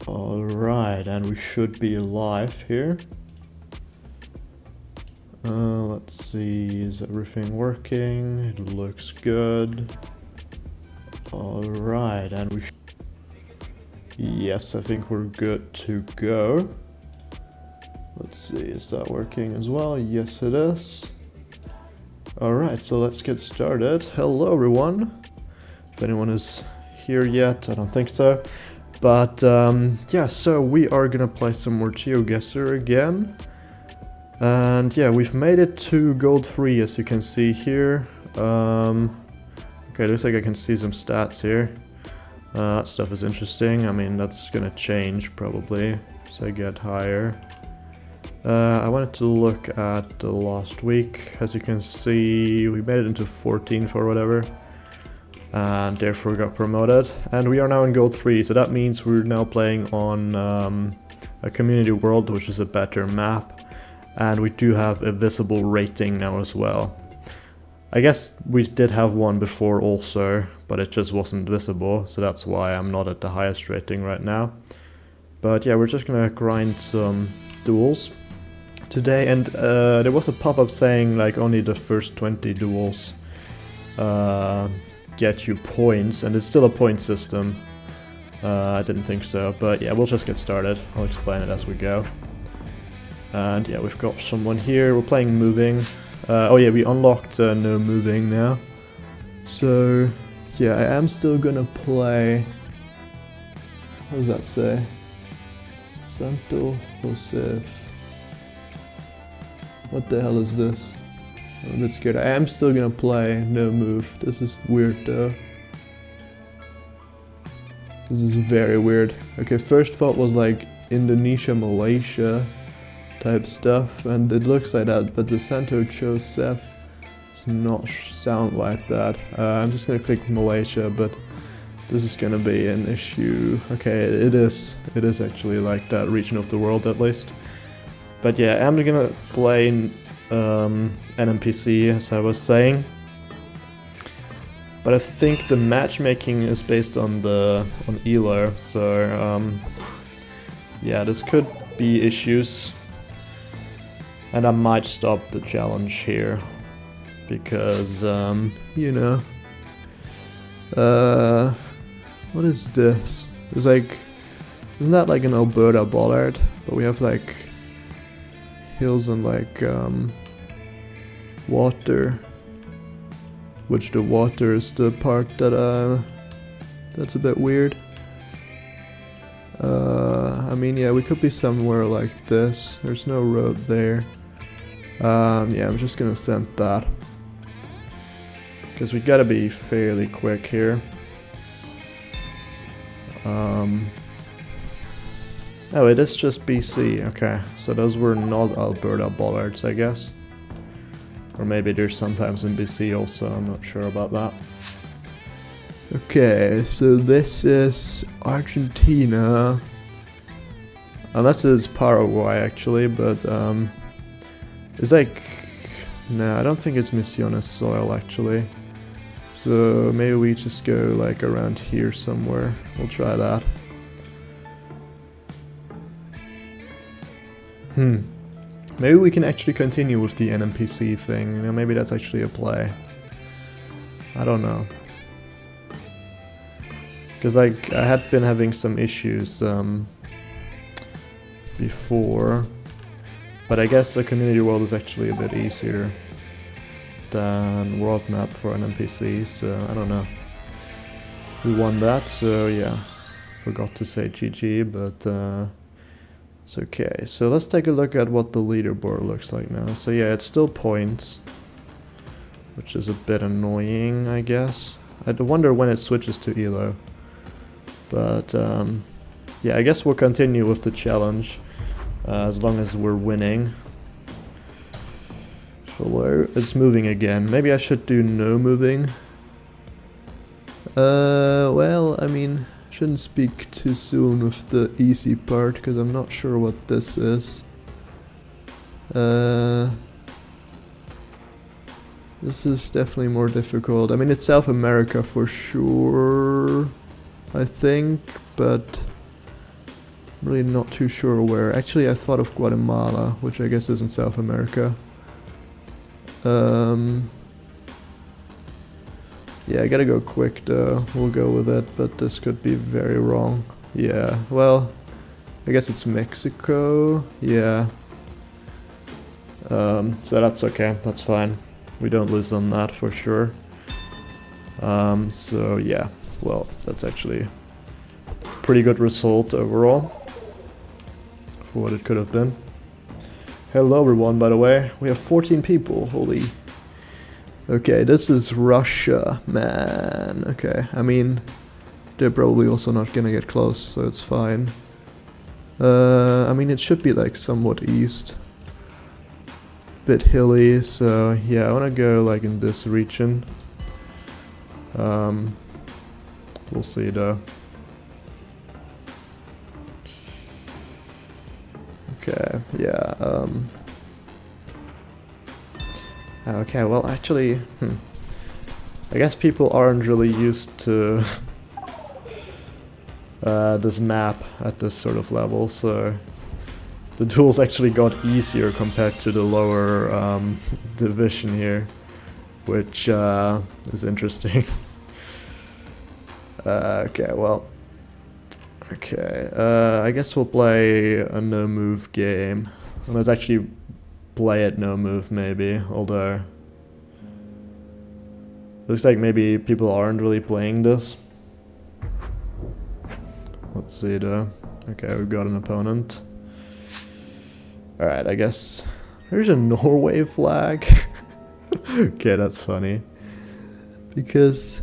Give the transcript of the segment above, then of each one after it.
Alright, and we should be live here. Let's see, is everything working? It looks good. Alright, and we yes, I think we're good to go. Let's see, is that working as well? Yes, it is. Alright, so let's get started. Hello everyone. If anyone is here yet, I don't think so. But yeah, so we are gonna play some more geoguessr again. And yeah, we've made it to gold 3 as you can see here. Okay, looks like I can see some stats here. That stuff is interesting. I mean, that's gonna change probably as I get higher. I wanted to look at the last week. As you can see, we made it into 14th or whatever, and therefore got promoted. And we are now in gold 3, so that means we're now playing on a community world, which is a better map. And we do have a visible rating now as well. I guess we did have one before also, but it just wasn't visible, so that's why I'm not at the highest rating right now. But yeah, we're just gonna grind some duels today, and there was a pop-up saying like only the first 20 duels get you points, and it's still a point system. I didn't think so, but yeah, we'll just get started. I'll explain it as we go. And yeah, we've got someone here. We're playing moving. Oh yeah, we unlocked no moving now. So yeah, I am still gonna play. What does that say? Santo Josef. What the hell is this? I'm a bit scared. I am still gonna play no move. This is weird though. This is very weird. Okay, first thought was like Indonesia, Malaysia type stuff, and it looks like that, but the Santo Josef does not sound like that. I'm just gonna click Malaysia, but this is gonna be an issue. Okay, it is actually like that region of the world at least. But yeah, I'm gonna play an NPC as I was saying. But I think the matchmaking is based on Elo, so yeah, this could be issues. And I might stop the challenge here because you know, what is this? It's like, isn't that like an Alberta bollard? But we have like hills and like water, which the water is the part that that's a bit weird. I mean, yeah, we could be somewhere like this. There's no road there. Yeah, I'm just gonna send that because we gotta be fairly quick here. Oh, it is just BC. Okay, so those were not Alberta bollards, I guess. Or maybe there's sometimes in BC also, I'm not sure about that. Okay, so this is Argentina. Unless it's Paraguay actually, but it's like, no, I don't think it's Misiones soil actually. So maybe we just go like around here somewhere. We'll try that. Maybe we can actually continue with the NPC thing. You know, maybe that's actually a play. I don't know. Because like I had been having some issues before, but I guess the community world is actually a bit easier than world map for an NPC, so I don't know. We won that, so yeah, forgot to say GG, but it's okay. So let's take a look at what the leaderboard looks like now. So yeah, it's still points, which is a bit annoying, I guess. I wonder when it switches to Elo. But yeah, I guess we'll continue with the challenge as long as we're winning. Hello, it's moving again. Maybe I should do no moving. Well, I mean, shouldn't speak too soon with the easy part because I'm not sure what this is. This is definitely more difficult. I mean, it's South America for sure, I think, but I'm really not too sure where. Actually, I thought of Guatemala, which I guess is in South America. Yeah, I gotta go quick though. We'll go with it, but this could be very wrong. Yeah, well, I guess it's Mexico. Yeah. So that's okay. That's fine. We don't lose on that for sure. So yeah, well, that's actually a pretty good result overall for what it could have been. Hello everyone, by the way. We have 14 people. Holy. Okay, this is Russia, man. Okay, I mean, they're probably also not gonna get close, so it's fine. I mean, it should be like somewhat east. Bit hilly, so yeah, I wanna go like in this region. We'll see though. Okay, yeah, okay, well actually, I guess people aren't really used to this map at this sort of level, so the duels actually got easier compared to the lower division here, which is interesting. Okay, well, okay, I guess we'll play a no move game. Let's actually play it no move maybe, although looks like maybe people aren't really playing this. Let's see though. Okay, we've got an opponent. Alright, I guess there's a Norway flag. Okay, that's funny. Because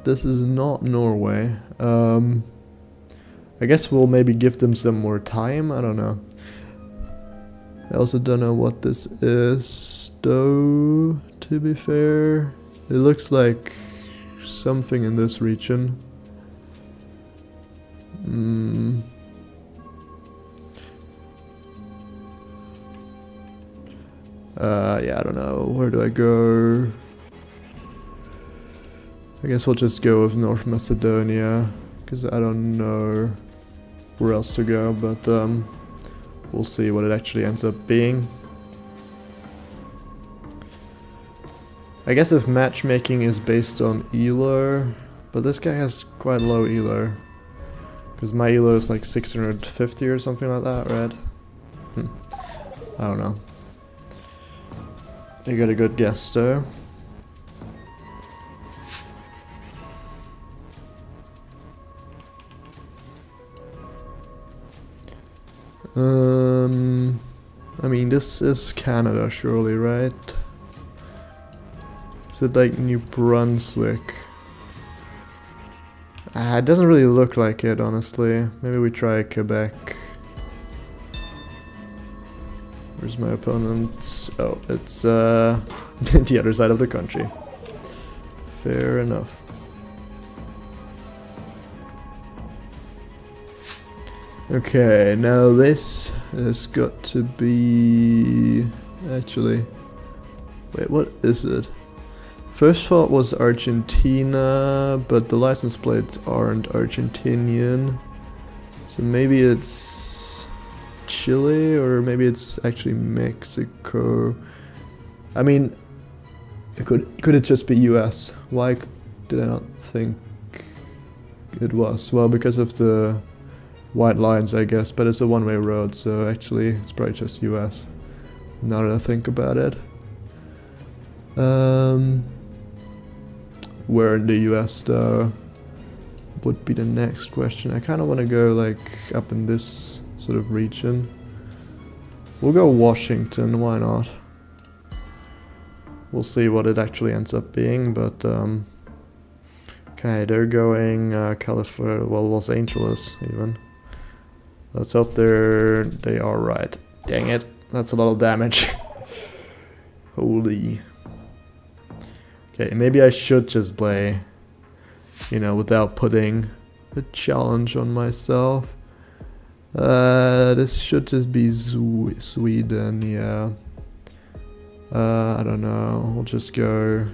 this is not Norway. I guess we'll maybe give them some more time, I don't know. I also don't know what this is, though, to be fair. It looks like something in this region. Yeah, I don't know. Where do I go? I guess we'll just go with North Macedonia, because I don't know where else to go, but we'll see what it actually ends up being. I guess if matchmaking is based on elo, but this guy has quite low elo, because my elo is like 650 or something like that, right? I don't know. They got a good guess though. I mean, this is Canada, surely, right? Is it like New Brunswick? It doesn't really look like it, honestly. Maybe we try Quebec. Where's my opponent? Oh, it's the other side of the country. Fair enough. Okay, now this has got to be... Actually... Wait, what is it? First thought was Argentina, but the license plates aren't Argentinian. So maybe it's Chile, or maybe it's actually Mexico. I mean, could it just be US? Why did I not think it was? Well, because of the white lines, I guess, but it's a one-way road, so actually it's probably just US. Now that I think about it. Where in the US though would be the next question. I kind of want to go like up in this sort of region. We'll go Washington, why not? We'll see what it actually ends up being, but okay, they're going California, well, Los Angeles even. Let's hope they are right. Dang it, that's a lot of damage. Holy. Okay, maybe I should just play, you know, without putting a challenge on myself. This should just be Sweden, yeah. I don't know, we'll just go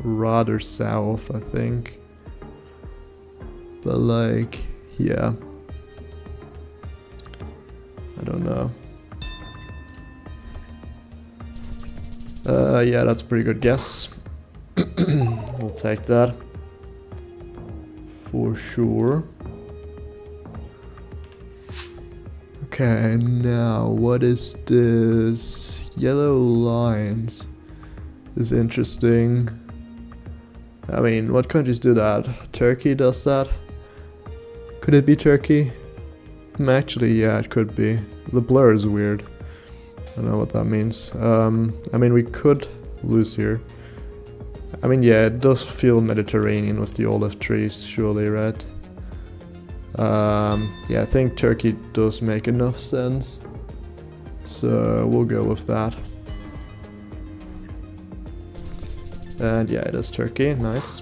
rather south, I think. But like, yeah. don't know. Yeah, that's a pretty good guess. We'll take that. For sure. Okay, now what is this? Yellow lines. This is interesting. I mean, what countries do that? Turkey does that? Could it be Turkey? Actually, yeah, it could be. The blur is weird. I don't know what that means. I mean, we could lose here. I mean, yeah, it does feel Mediterranean with the olive trees, surely, right? Yeah, I think Turkey does make enough sense. So we'll go with that. And yeah, it is Turkey, nice.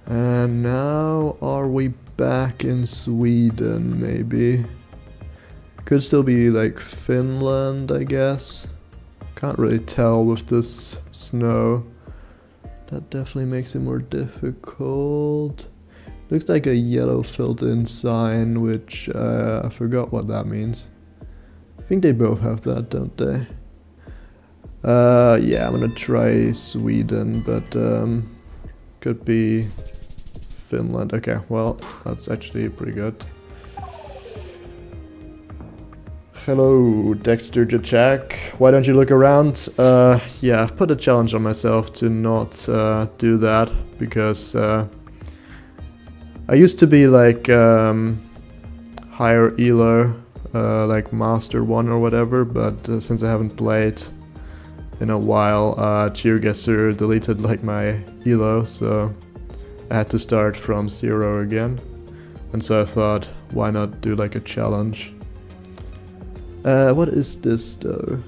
And now, are we back in Sweden, maybe? Could still be like Finland, I guess. Can't really tell with this snow. That definitely makes it more difficult. Looks like a yellow filled in sign, which I forgot what that means. I think they both have that, don't they? Yeah, I'm gonna try Sweden, but could be Finland. Okay, well, that's actually pretty good. Hello, Dexter Jacek. Why don't you look around? Yeah, I've put a challenge on myself to not do that, because I used to be like higher elo, like Master 1 or whatever, but since I haven't played in a while, geoguessr deleted like my elo, so I had to start from 0 again. And so I thought, why not do like a challenge? What is this though?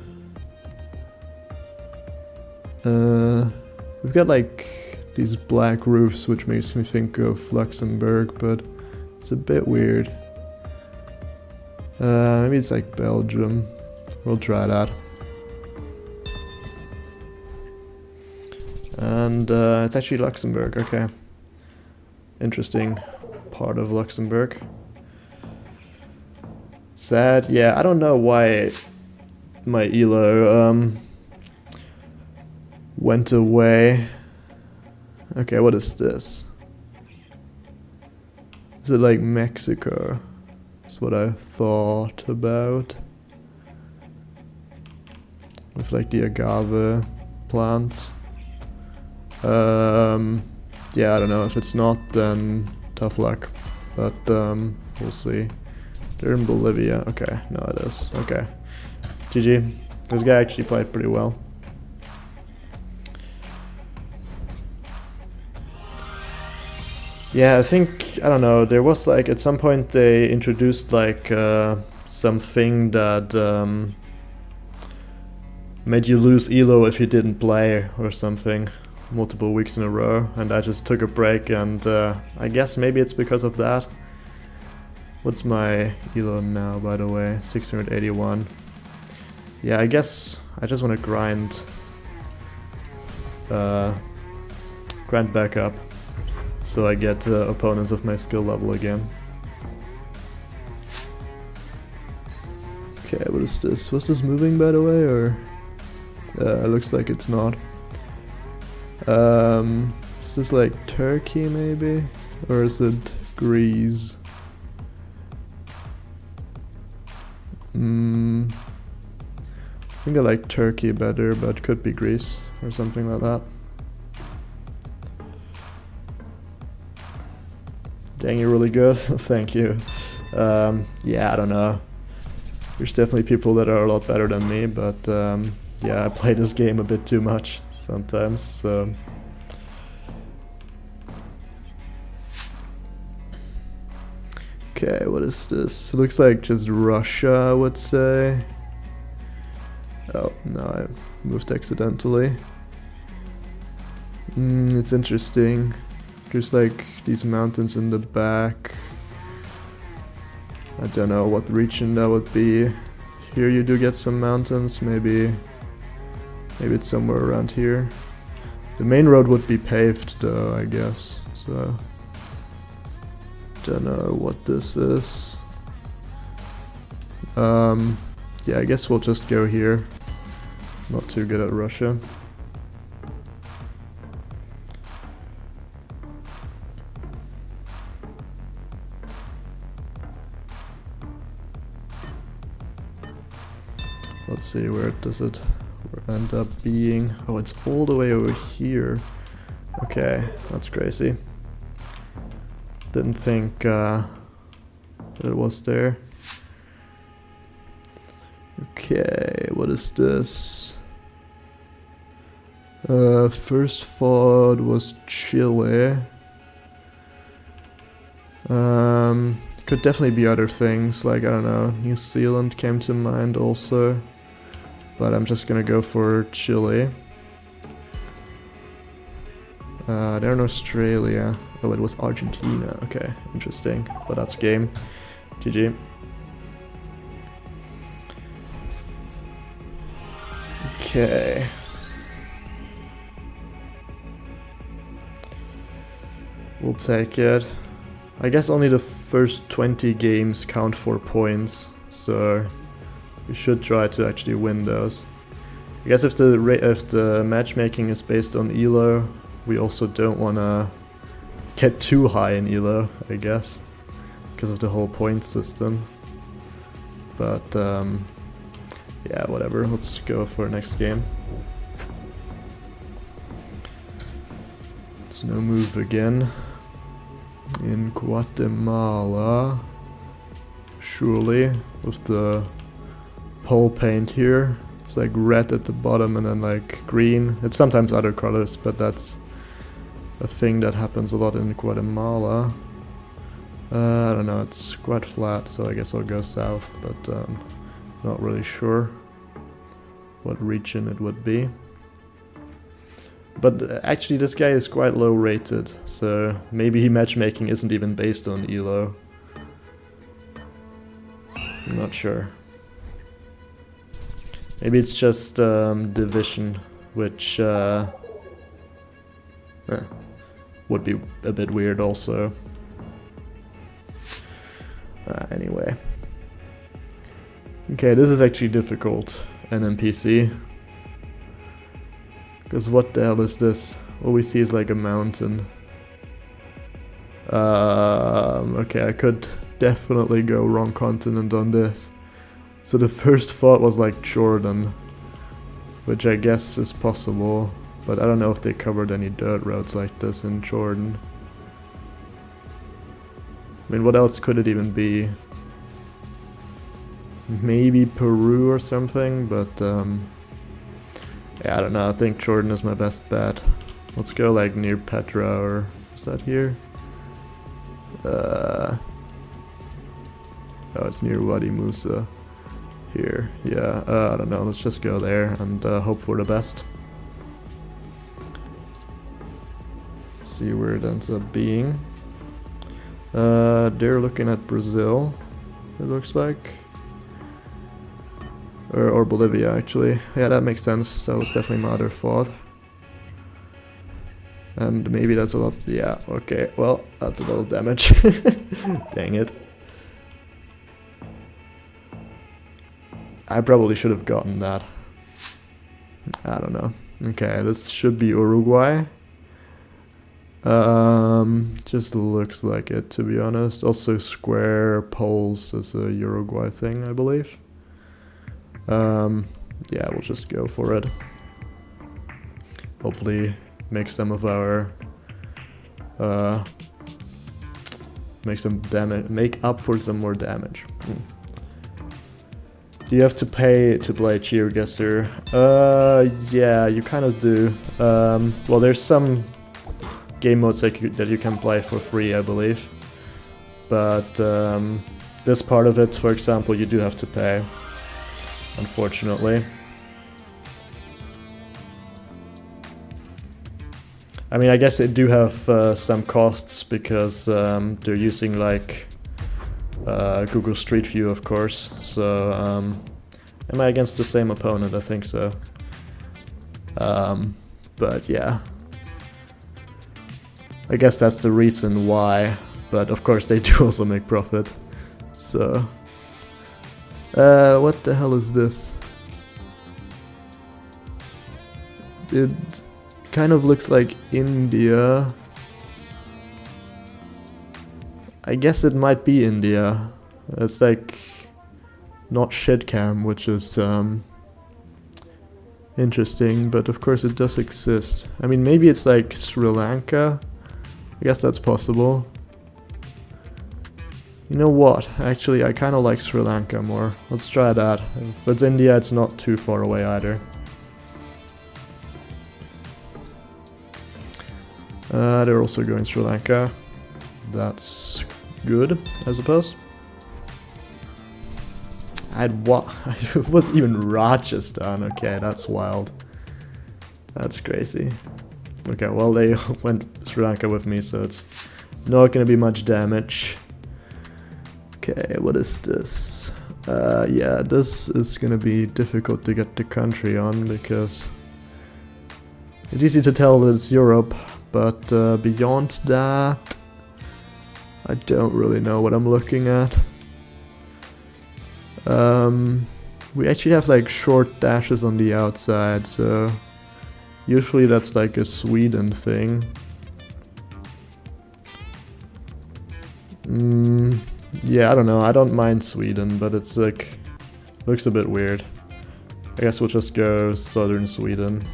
We've got like these black roofs, which makes me think of Luxembourg, but it's a bit weird. Maybe it's like Belgium. We'll try that. And it's actually Luxembourg, okay. Interesting part of Luxembourg. Sad, yeah, I don't know why my elo went away. Okay, what is this? Is it like Mexico? That's what I thought about. With like the agave plants. Yeah, I don't know. If it's not, then tough luck. But we'll see. They're in Bolivia. Okay, no it is. Okay. GG. This guy actually played pretty well. Yeah, I think, I don't know, there was like, at some point they introduced like something that made you lose elo if you didn't play or something multiple weeks in a row, and I just took a break, and I guess maybe it's because of that. What's my elo now, by the way? 681. Yeah, I guess I just want to grind back up, so I get opponents of my skill level again. Okay, what is this? Was this moving, by the way, or? It looks like it's not. Is this like Turkey, maybe? Or is it Greece? I think I like Turkey better, but could be Greece or something like that. Dang, you're really good. Thank you. Yeah, I don't know. There's definitely people that are a lot better than me, but yeah, I play this game a bit too much sometimes, so. Okay, what is this? It looks like just Russia, I would say. Oh, no, I moved accidentally. It's interesting. There's like these mountains in the back. I don't know what region that would be. Here you do get some mountains, maybe it's somewhere around here. The main road would be paved though, I guess, so don't know what this is. Yeah, I guess we'll just go here. Not too good at Russia. Let's see, where does it end up being? Oh, it's all the way over here. Okay, that's crazy. Didn't think that it was there. Okay, what is this? First thought was Chile. Could definitely be other things, like, I don't know, New Zealand came to mind also. But I'm just gonna go for Chile. They're in Australia. Oh, it was Argentina. Okay, interesting. But that's game. GG. Okay. We'll take it. I guess only the first 20 games count for points, so we should try to actually win those. I guess if the matchmaking is based on elo, we also don't want to get too high in elo, I guess, because of the whole point system. But yeah, whatever. Let's go for next game. It's no move again. In Guatemala, surely, with the pole paint here. It's like red at the bottom and then like green. It's sometimes other colors, but that's a thing that happens a lot in Guatemala. I don't know, it's quite flat, so I guess I'll go south, but not really sure what region it would be. But actually this guy is quite low rated, so maybe matchmaking isn't even based on elo. I'm not sure. Maybe it's just division, which would be a bit weird also. Anyway. Okay, this is actually difficult, an NPC. Because what the hell is this? All we see is like a mountain. Okay, I could definitely go wrong continent on this. So the first thought was like Jordan, which I guess is possible, but I don't know if they covered any dirt roads like this in Jordan. I mean, what else could it even be? Maybe Peru or something, but yeah, I don't know. I think Jordan is my best bet. Let's go like near Petra, or is that here? Oh, it's near Wadi Musa. Here, yeah, I don't know, let's just go there and hope for the best. See where it ends up being. They're looking at Brazil, it looks like. Or Bolivia, actually. Yeah, that makes sense, that was definitely my other thought. And maybe that's a lot, yeah, okay, well, that's a lot of damage. Dang it. I probably should have gotten that. I don't know. Okay, this should be Uruguay. Just looks like it, to be honest. Also, square poles is a Uruguay thing, I believe. Yeah, we'll just go for it. Hopefully, make some of our make up for some more damage. Do you have to pay to play geoguessr? Yeah, you kind of do. Well, there's some game modes that you can play for free, I believe. But this part of it, for example, you do have to pay, unfortunately. I mean, I guess they do have some costs because they're using like Google Street View, of course. So, am I against the same opponent? I think so. But yeah, I guess that's the reason why, but of course they do also make profit. So, what the hell is this? It kind of looks like India. I guess it might be India. It's like not shitcam, which is interesting, but of course it does exist. I mean, maybe it's like Sri Lanka. I guess that's possible. You know what? Actually, I kind of like Sri Lanka more. Let's try that. If it's India, it's not too far away either. They're also going Sri Lanka. That's good, I suppose. It was even Rajasthan. Okay, that's wild. That's crazy. Okay, well, they went Sri Lanka with me, so it's not gonna be much damage. Okay, what is this? Yeah, this is gonna be difficult to get the country on because it's easy to tell that it's Europe, but beyond that, I don't really know what I'm looking at. We actually have like short dashes on the outside, so usually that's like a Sweden thing. Yeah, I don't know, I don't mind Sweden, but it's like, looks a bit weird. I guess we'll just go southern Sweden.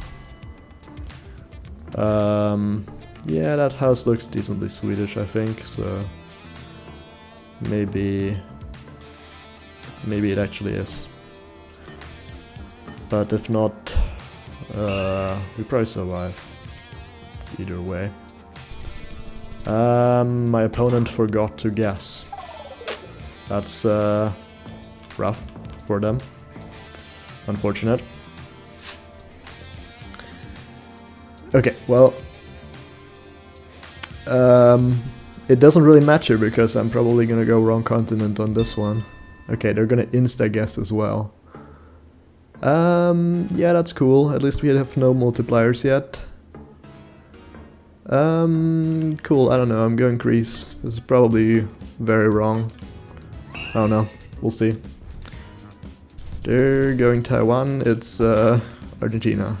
Yeah, that house looks decently Swedish, I think, so maybe it actually is. But if not, we probably survive. Either way. My opponent forgot to guess. That's rough for them. Unfortunate. Okay, well, it doesn't really matter because I'm probably gonna go wrong continent on this one. Okay, they're gonna insta-guess as well. Yeah, that's cool. At least we have no multipliers yet. Cool, I don't know, I'm going Greece. This is probably very wrong. I don't know, we'll see. They're going Taiwan, it's Argentina.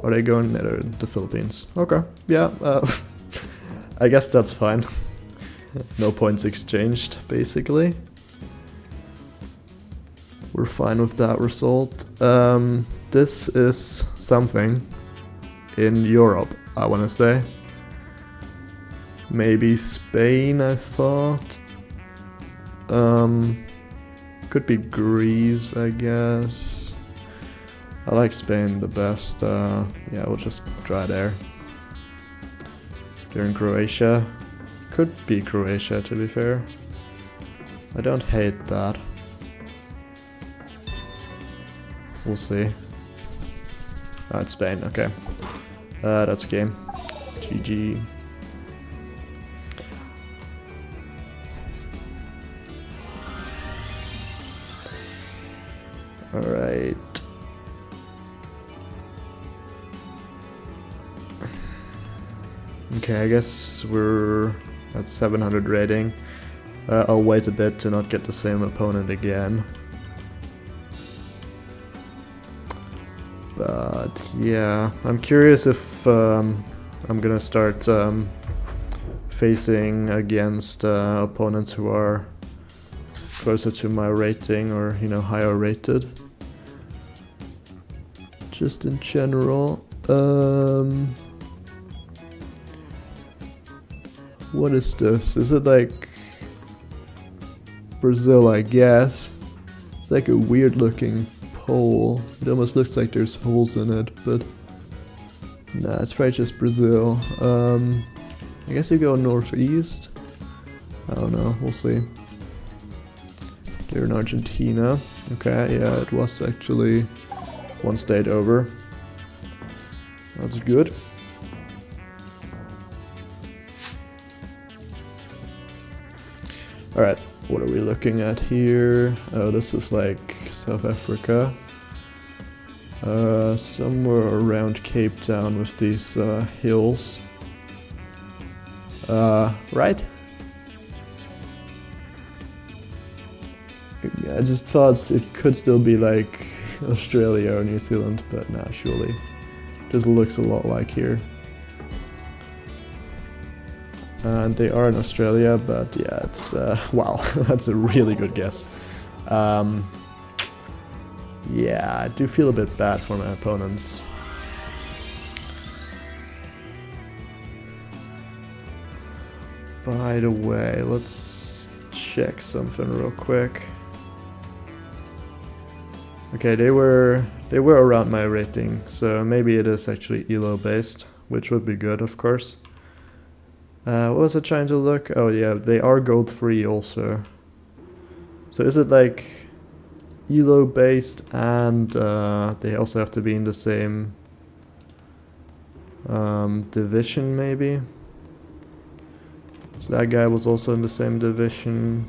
Are they going the Philippines? Okay, yeah, I guess that's fine. No points exchanged, basically. We're fine with that result. This is something in Europe, I want to say. Maybe Spain, I thought. Could be Greece, I guess. I like Spain the best. Yeah, we'll just try there. They're in Croatia. Could be Croatia, to be fair. I don't hate that. We'll see. It's Spain, okay. That's game. GG. Alright. Okay, I guess we're at 700 rating. I'll wait a bit to not get the same opponent again. But yeah, I'm curious if I'm gonna start facing against opponents who are closer to my rating or, you know, higher rated. Just in general. What is this? Is it like Brazil, I guess? It's like a weird looking pole. It almost looks like there's holes in it, but nah, it's probably just Brazil. I guess you go northeast. I don't know, we'll see. They're in Argentina. Okay, yeah, it was actually one state over. That's good. Alright, what are we looking at here? Oh, this is like South Africa. Somewhere around Cape Town with these hills. Right? I just thought it could still be like Australia or New Zealand, but nah, surely. Just looks a lot like here. And they are in Australia, but yeah, it's, wow, that's a really good guess. Yeah, I do feel a bit bad for my opponents. By the way, let's check something real quick. Okay, they were around my rating, so maybe it is actually ELO based, which would be good, of course. What was I trying to look? Oh yeah, they are gold free also. So is it like ELO based and they also have to be in the same division maybe? So that guy was also in the same division.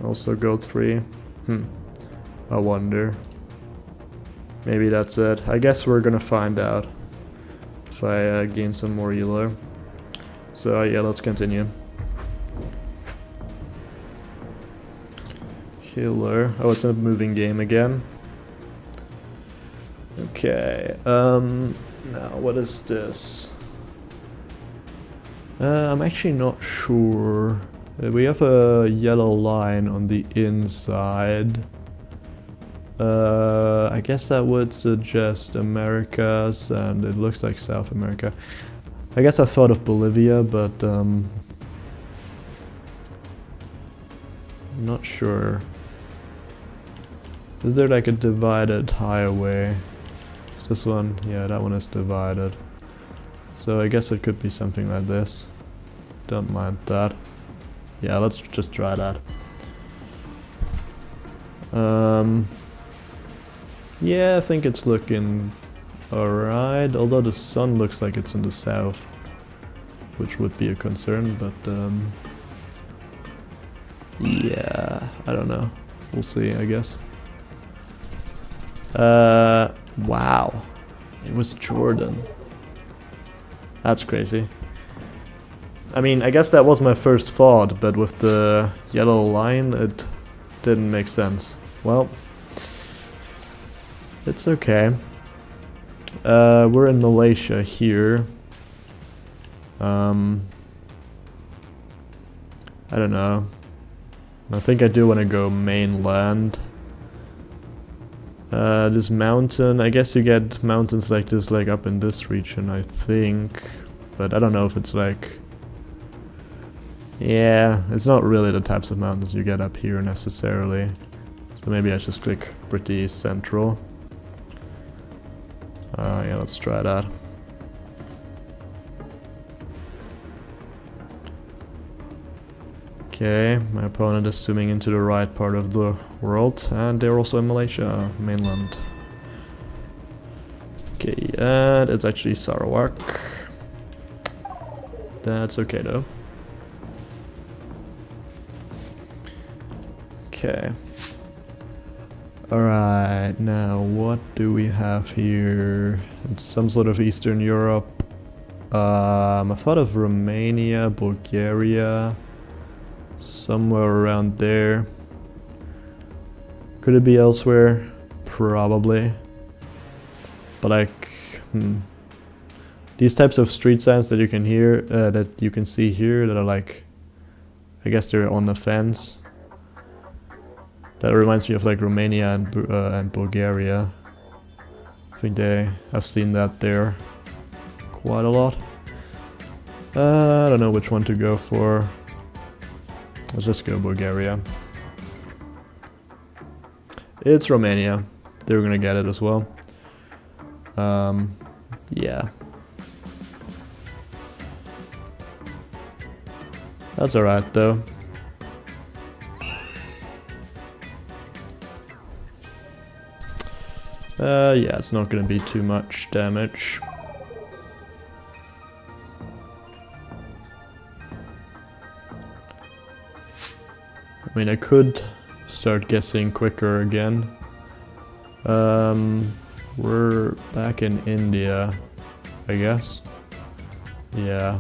Also gold free. I wonder. Maybe that's it. I guess we're gonna find out if I gain some more ELO. So yeah, let's continue. Healer. Oh, it's a moving game again. Okay. Now what is this? I'm actually not sure. We have a yellow line on the inside. I guess that would suggest Americas, and it looks like South America. I guess I thought of Bolivia, but I'm not sure. Is there like a divided highway? Is this one? Yeah, that one is divided. So I guess it could be something like this. Don't mind that. Yeah, let's just try that. Yeah, I think it's looking alright, although the sun looks like it's in the south, which would be a concern, but yeah, I don't know. We'll see, I guess. Wow. It was Jordan. That's crazy. I mean, I guess that was my first thought, but with the yellow line, it didn't make sense. Well, it's okay. We're in Malaysia here. I don't know. I think I do want to go mainland. This mountain, I guess you get mountains like this like up in this region, I think. But I don't know if it's like... Yeah, it's not really the types of mountains you get up here necessarily. So maybe I just click pretty central. Yeah, let's try that. Okay, my opponent is zooming into the right part of the world, and they're also in Malaysia, mainland. Okay, and it's actually Sarawak. That's okay though. Okay. Alright, now what do we have here? It's some sort of Eastern Europe. I thought of Romania, Bulgaria, somewhere around there. Could it be elsewhere? Probably. But like, these types of street signs that you can hear, that you can see here, that are like, I guess they're on the fence. That reminds me of like Romania and Bulgaria. I think I've seen that there quite a lot. I don't know which one to go for. Let's just go Bulgaria. It's Romania. They're gonna get it as well. Yeah. That's alright though. Yeah, it's not gonna be too much damage. I mean, I could start guessing quicker again. We're back in India. I guess. Yeah.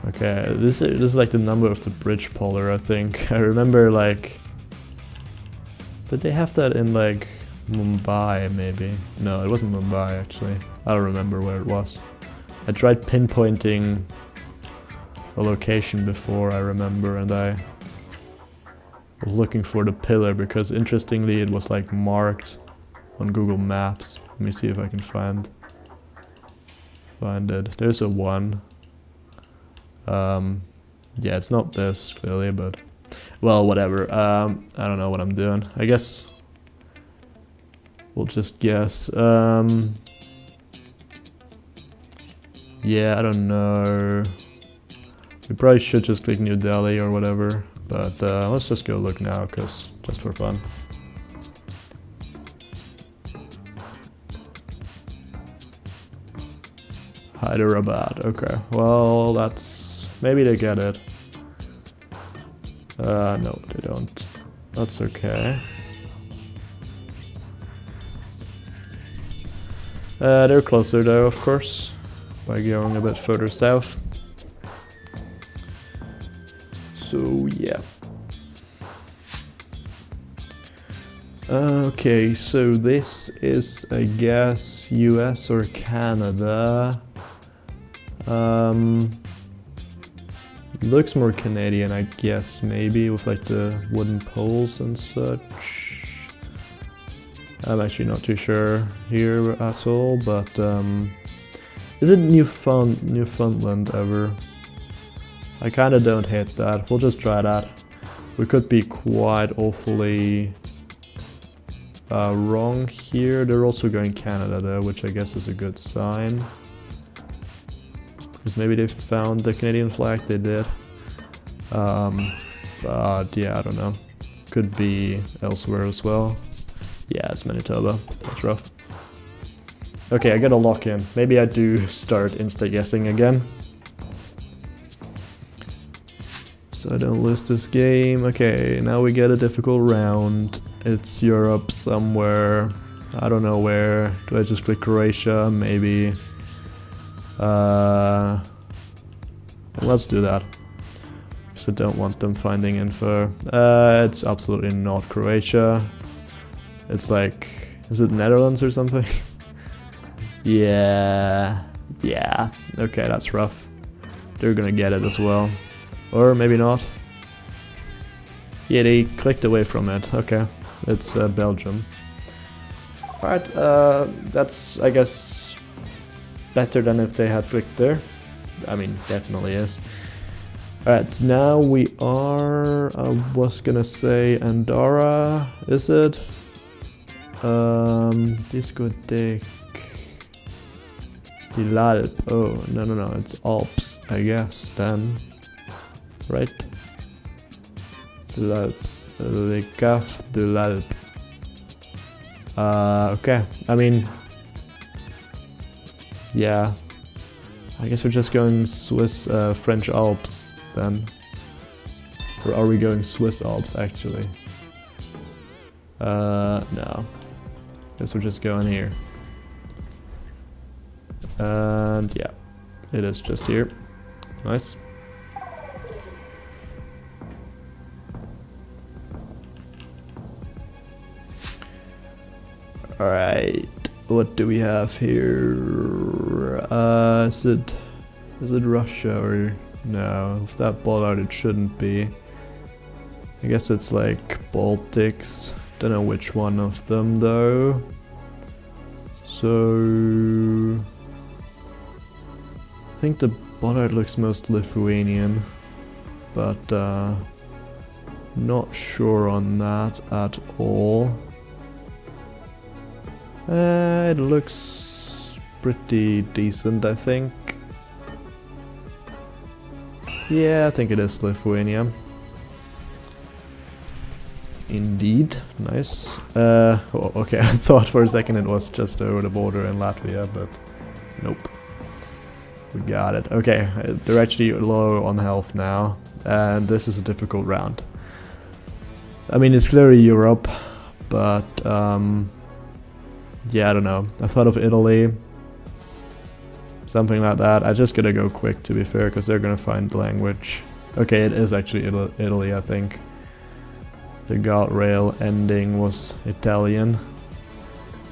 Okay, this is like the number of the bridge polar, I think. I remember like... Did they have that in like Mumbai maybe? No, it wasn't Mumbai actually. I don't remember where it was. I tried pinpointing a location before, I remember, and I was looking for the pillar because interestingly it was like marked on Google Maps. Let me see if I can find it. There's a 1. Yeah, it's not this clearly, but well, whatever. I don't know what I'm doing. I guess we'll just guess. Yeah, I don't know. We probably should just click New Delhi or whatever, but let's just go look now, cause just for fun. Hyderabad. Okay. Well, that's maybe they get it. No, they don't. That's okay. They're closer though, of course, by going a bit further south. So, yeah. Okay, so this is, I guess, US or Canada. Looks more Canadian, I guess, maybe, with like the wooden poles and such. I'm actually not too sure here at all, but is it Newfoundland ever? I kinda don't hate that. We'll just try that. We could be quite awfully wrong here. They're also going Canada though, which I guess is a good sign. Because maybe they found the Canadian flag, they did. But yeah, I don't know. Could be elsewhere as well. Yeah, it's Manitoba. That's rough. Okay, I gotta lock in. Maybe I do start insta-guessing again. So I don't lose this game. Okay, now we get a difficult round. It's Europe somewhere. I don't know where. Do I just click Croatia? Maybe. Let's do that. Because I don't want them finding info. It's absolutely not Croatia. It's like, is it Netherlands or something? Yeah. Okay, that's rough. They're gonna get it as well. Or maybe not. Yeah, they clicked away from it. Okay, it's Belgium. Alright, that's, I guess, better than if they had clicked there. I mean, definitely is. Alright, now we are, I was gonna say Andorra, is it? Discotheque. The l'Alp. Oh, no, it's Alps, I guess, then. Right? De l'Alp. Le Caf de l'Alp. Okay, I mean... Yeah. I guess we're just going Swiss, French Alps, then. Or are we going Swiss Alps, actually? No. Guess we're just going here. And yeah, it is just here. Nice. Alright, what do we have here? Is it Russia or no? If that bollard, it shouldn't be. I guess it's like Baltics. Don't know which one of them though. So I think the bollard looks most Lithuanian, but not sure on that at all. It looks pretty decent, I think. Yeah, I think it is Lithuania. Indeed, nice. Oh, okay, I thought for a second it was just over the border in Latvia, but nope. We got it. Okay, they're actually low on health now, and this is a difficult round. I mean, it's clearly Europe, but yeah, I don't know. I thought of Italy. Something like that. I just gotta go quick, to be fair, because they're gonna find the language. Okay, it is actually Italy, I think. The guard rail ending was Italian.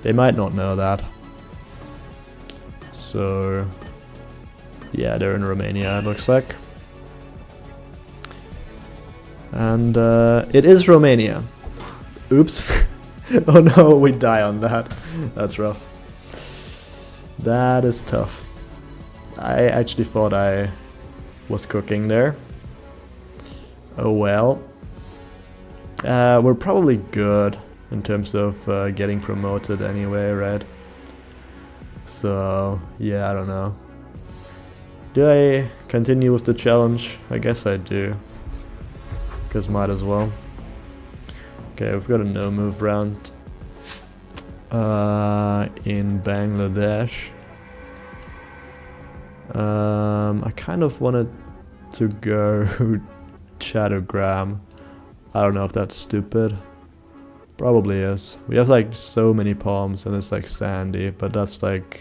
They might not know that. So, yeah, they're in Romania, it looks like. And it is Romania. Oops. Oh no, we die on that. That's rough. That is tough. I actually thought I was cooking there. Oh well. We're probably good in terms of getting promoted anyway, right? So, yeah, I don't know. Do I continue with the challenge? I guess I do. Because might as well. Okay, we've got a no-move round in Bangladesh. I kind of wanted to go Chattogram. I don't know if that's stupid. Probably is. We have like so many palms and it's like sandy, but that's like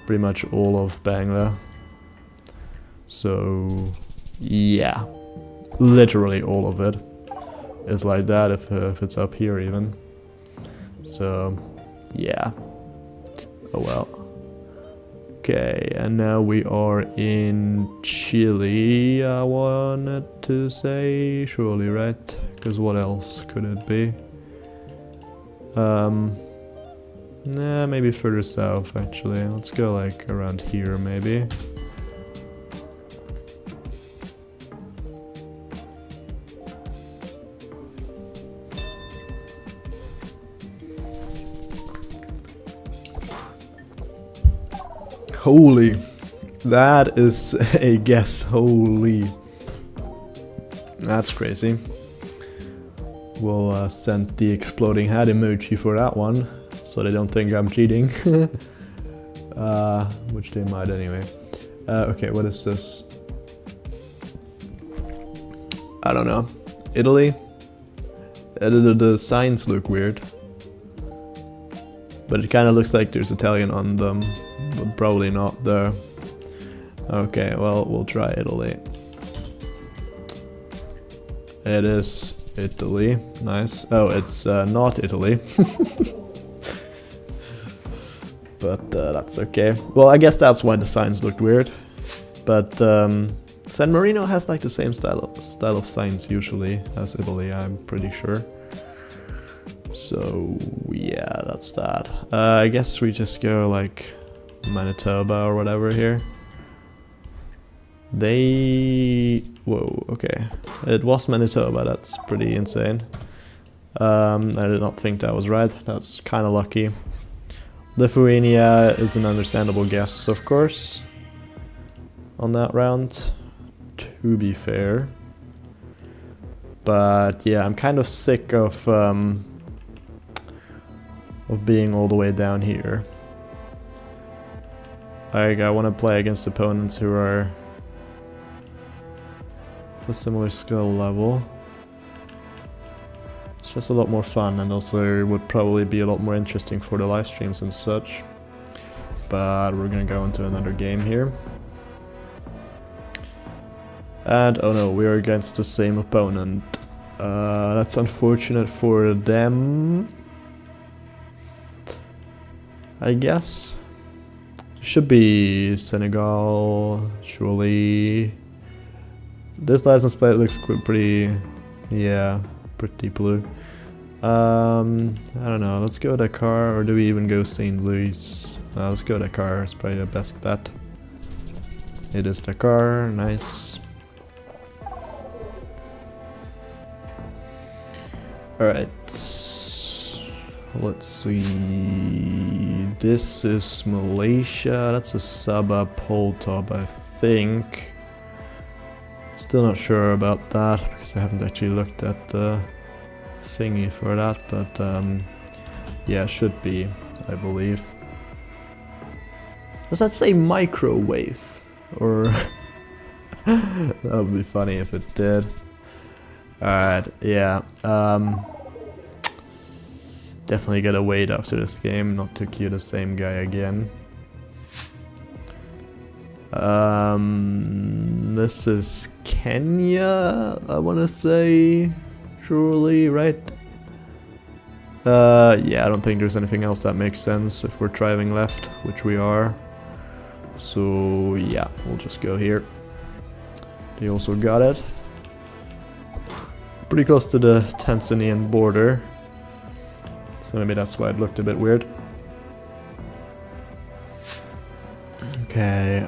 pretty much all of Bangla. So yeah, literally all of it is like that if it's up here even. So yeah. Oh well. Okay, and now we are in Chile, I wanted to say, surely, right? Because what else could it be? Nah, maybe further south, actually. Let's go, like, around here, maybe. Holy, that is a guess. Holy, that's crazy. We'll send the exploding head emoji for that one, so they don't think I'm cheating. Which they might anyway. Okay, what is this? I don't know. Italy? The signs look weird. But it kind of looks like there's Italian on them. But probably not though. Okay, well, we'll try Italy. It is Italy. Nice. Oh, it's not Italy. But that's okay. Well, I guess that's why the signs looked weird. But San Marino has like the same style of signs usually as Italy, I'm pretty sure. So yeah, that's that. I guess we just go like Manitoba or whatever here. Whoa, okay. It was Manitoba, that's pretty insane. I did not think that was right, that's kind of lucky. Lithuania is an understandable guess, of course, on that round, to be fair. But yeah, I'm kind of sick of being all the way down here. Like, I want to play against opponents who are of a similar skill level. It's just a lot more fun, and also would probably be a lot more interesting for the live streams and such. But we're gonna go into another game here. And oh no, we are against the same opponent. That's unfortunate for them, I guess. Should be Senegal, surely. This license plate looks pretty, yeah, pretty blue. I don't know, let's go Dakar, or do we even go St. Louis? Let's go Dakar, it's probably the best bet. It is Dakar, nice. Alright, let's see. This is Malaysia, that's a sub-up whole top, I think. Still not sure about that, because I haven't actually looked at the thingy for that, but yeah, should be, I believe. Does that say microwave? Or that would be funny if it did. Alright, yeah. definitely gotta wait after this game, not to queue the same guy again. This is Kenya, I wanna say, surely, right? Yeah, I don't think there's anything else that makes sense if we're driving left, which we are. So yeah, we'll just go here. They also got it. Pretty close to the Tanzanian border. So maybe that's why it looked a bit weird. Okay,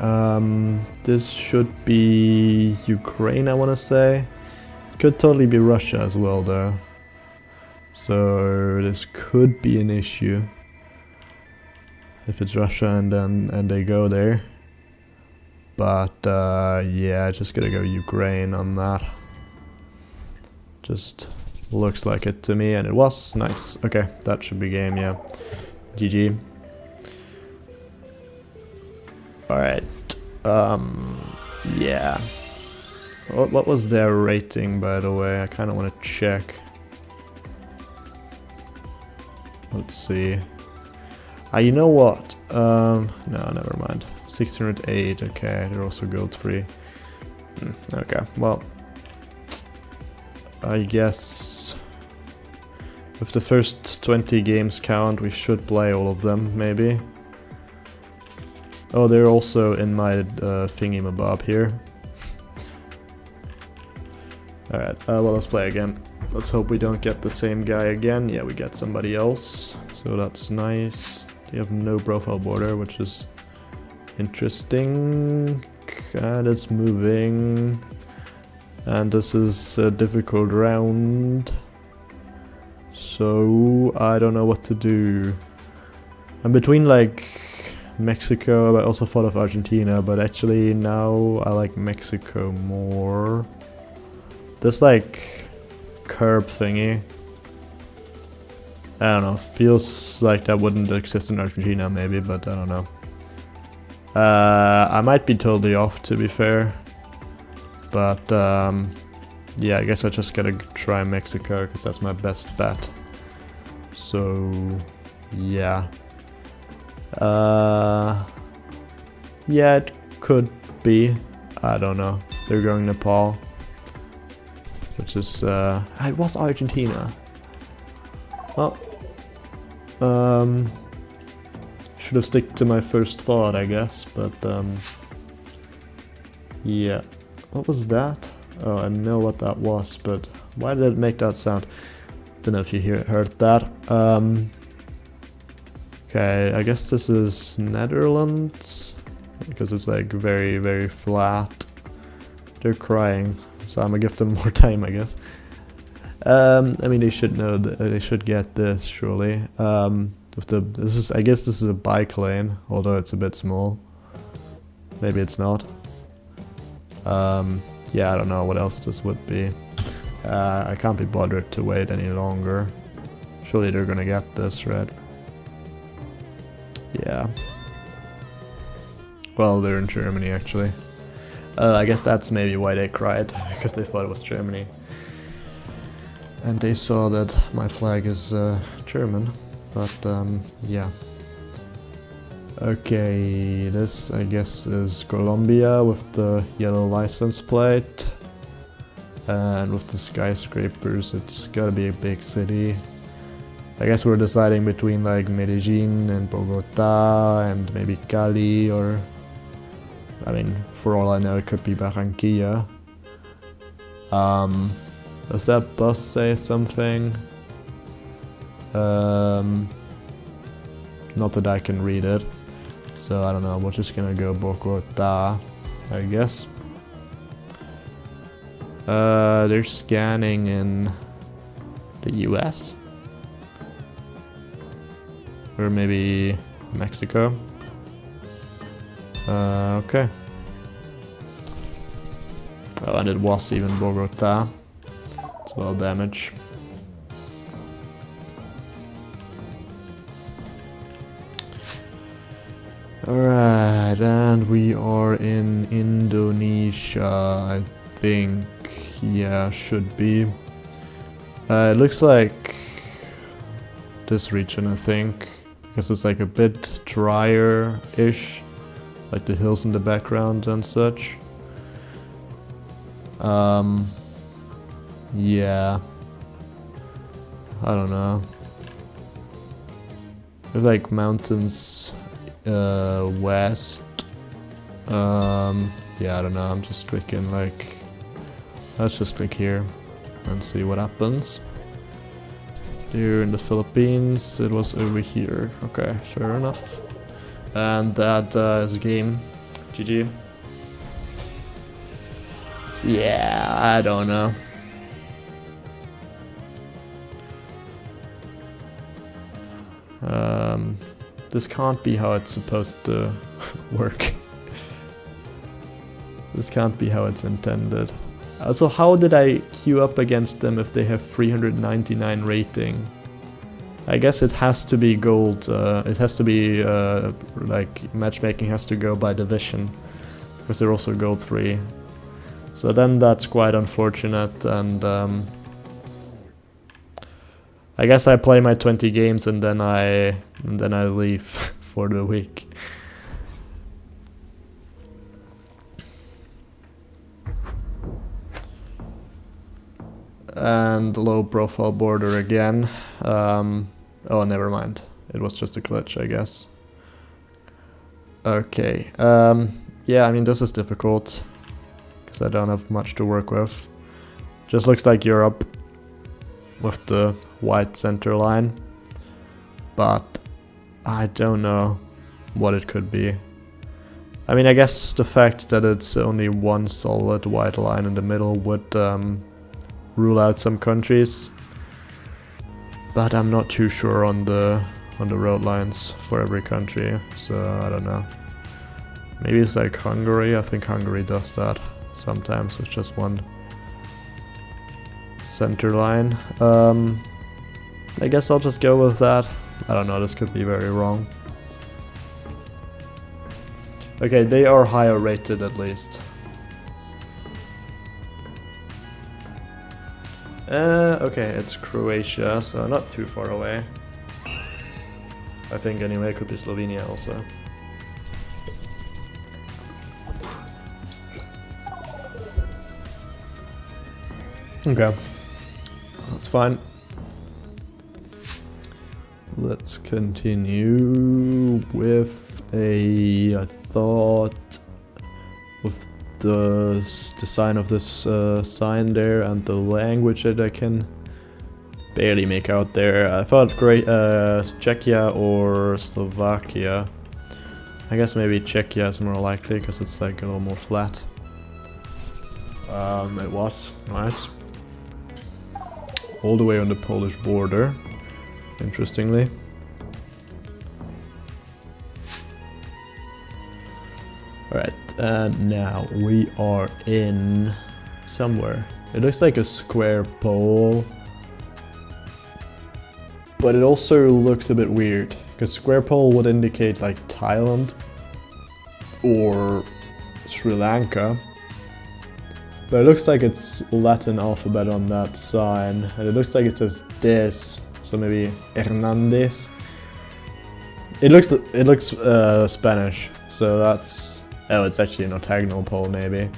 this should be Ukraine, I want to say. Could totally be Russia as well, though. So this could be an issue if it's Russia and they go there. But yeah, just gonna go Ukraine on that. Just looks like it to me, and it was nice. Okay, that should be game, yeah. GG. Alright, yeah. What was their rating, by the way? I kind of want to check. Let's see. You know what? No, never mind. 608, okay, they're also gold free. Okay, well, I guess if the first 20 games count, we should play all of them, maybe. Oh, they're also in my thingy-mabob here. Alright, well, let's play again. Let's hope we don't get the same guy again. Yeah, we get somebody else, so that's nice. They have no profile border, which is interesting. And it's moving. And this is a difficult round. So, I don't know what to do. I'm between, like, Mexico, I also thought of Argentina, but actually now I like Mexico more. This like curb thingy, I don't know, feels like that wouldn't exist in Argentina maybe, but I don't know. I might be totally off, to be fair, but yeah, I guess I just gotta try Mexico because that's my best bet. So yeah. Yeah, it could be. I don't know. They're going Nepal, which is it was Argentina. Well, should have stick to my first thought, I guess. But yeah, what was that? Oh, I know what that was, but why did it make that sound? Don't know if you heard that. Okay, I guess this is Netherlands, because it's like very, very flat. They're crying, so I'm gonna give them more time, I guess. I mean, they should know that they should get this, surely. I guess this is a bike lane, although it's a bit small. Maybe it's not. Yeah, I don't know what else this would be. I can't be bothered to wait any longer. Surely they're gonna get this, right? Yeah. Well, they're in Germany, actually. I guess that's maybe why they cried, because they thought it was Germany. And they saw that my flag is German, but yeah. Okay, this I guess is Colombia with the yellow license plate. And with the skyscrapers, it's gotta be a big city. I guess we're deciding between like Medellin and Bogota and maybe Cali, or I mean, for all I know, it could be Barranquilla. Does that bus say something? Not that I can read it, so I don't know. We're just gonna go Bogota, I guess. They're scanning in the US. Or maybe Mexico. Okay. Oh, and it was even Bogota. It's a lot of damage. Alright, and we are in Indonesia, I think. Yeah, should be. It looks like this region, I think, because it's like a bit drier-ish, like the hills in the background and such. Yeah, I don't know. There's like mountains west. Yeah, I don't know. I'm just clicking like. Let's just click here and see what happens. Here in the Philippines, it was over here. Okay, fair enough. And that is a game. GG. Yeah, I don't know. This can't be how it's supposed to work. This can't be how it's intended. So how did I queue up against them if they have 399 rating? I guess it has to be gold. It has to be like matchmaking has to go by division, because they're also gold 3. So then that's quite unfortunate, and I guess I play my 20 games and then I leave for the week. And low profile border again. Oh, never mind. It was just a glitch, I guess. Okay. Yeah, I mean, this is difficult because I don't have much to work with. Just looks like Europe with the white center line, but I don't know what it could be. I mean, I guess the fact that it's only one solid white line in the middle would rule out some countries, but I'm not too sure on the road lines for every country, so I don't know. Maybe it's like Hungary. I think Hungary does that sometimes with just one center line. I guess I'll just go with that. I don't know, this could be very wrong. Okay, they are higher rated at least. Okay, it's Croatia, so not too far away. I think anyway, it could be Slovenia also. Okay, that's fine. Let's continue with I thought with the design of this sign there and the language that I can barely make out there. I thought great Czechia or Slovakia. I guess maybe Czechia is more likely because it's like a little more flat. It was nice. All the way on the Polish border, interestingly. Alright, and now we are in somewhere. It looks like a square pole, but it also looks a bit weird, because square pole would indicate like Thailand or Sri Lanka, but it looks like it's Latin alphabet on that sign, and it looks like it says this, so maybe Hernandez. It looks Spanish, so that's. Oh, it's actually an octagonal pole, maybe.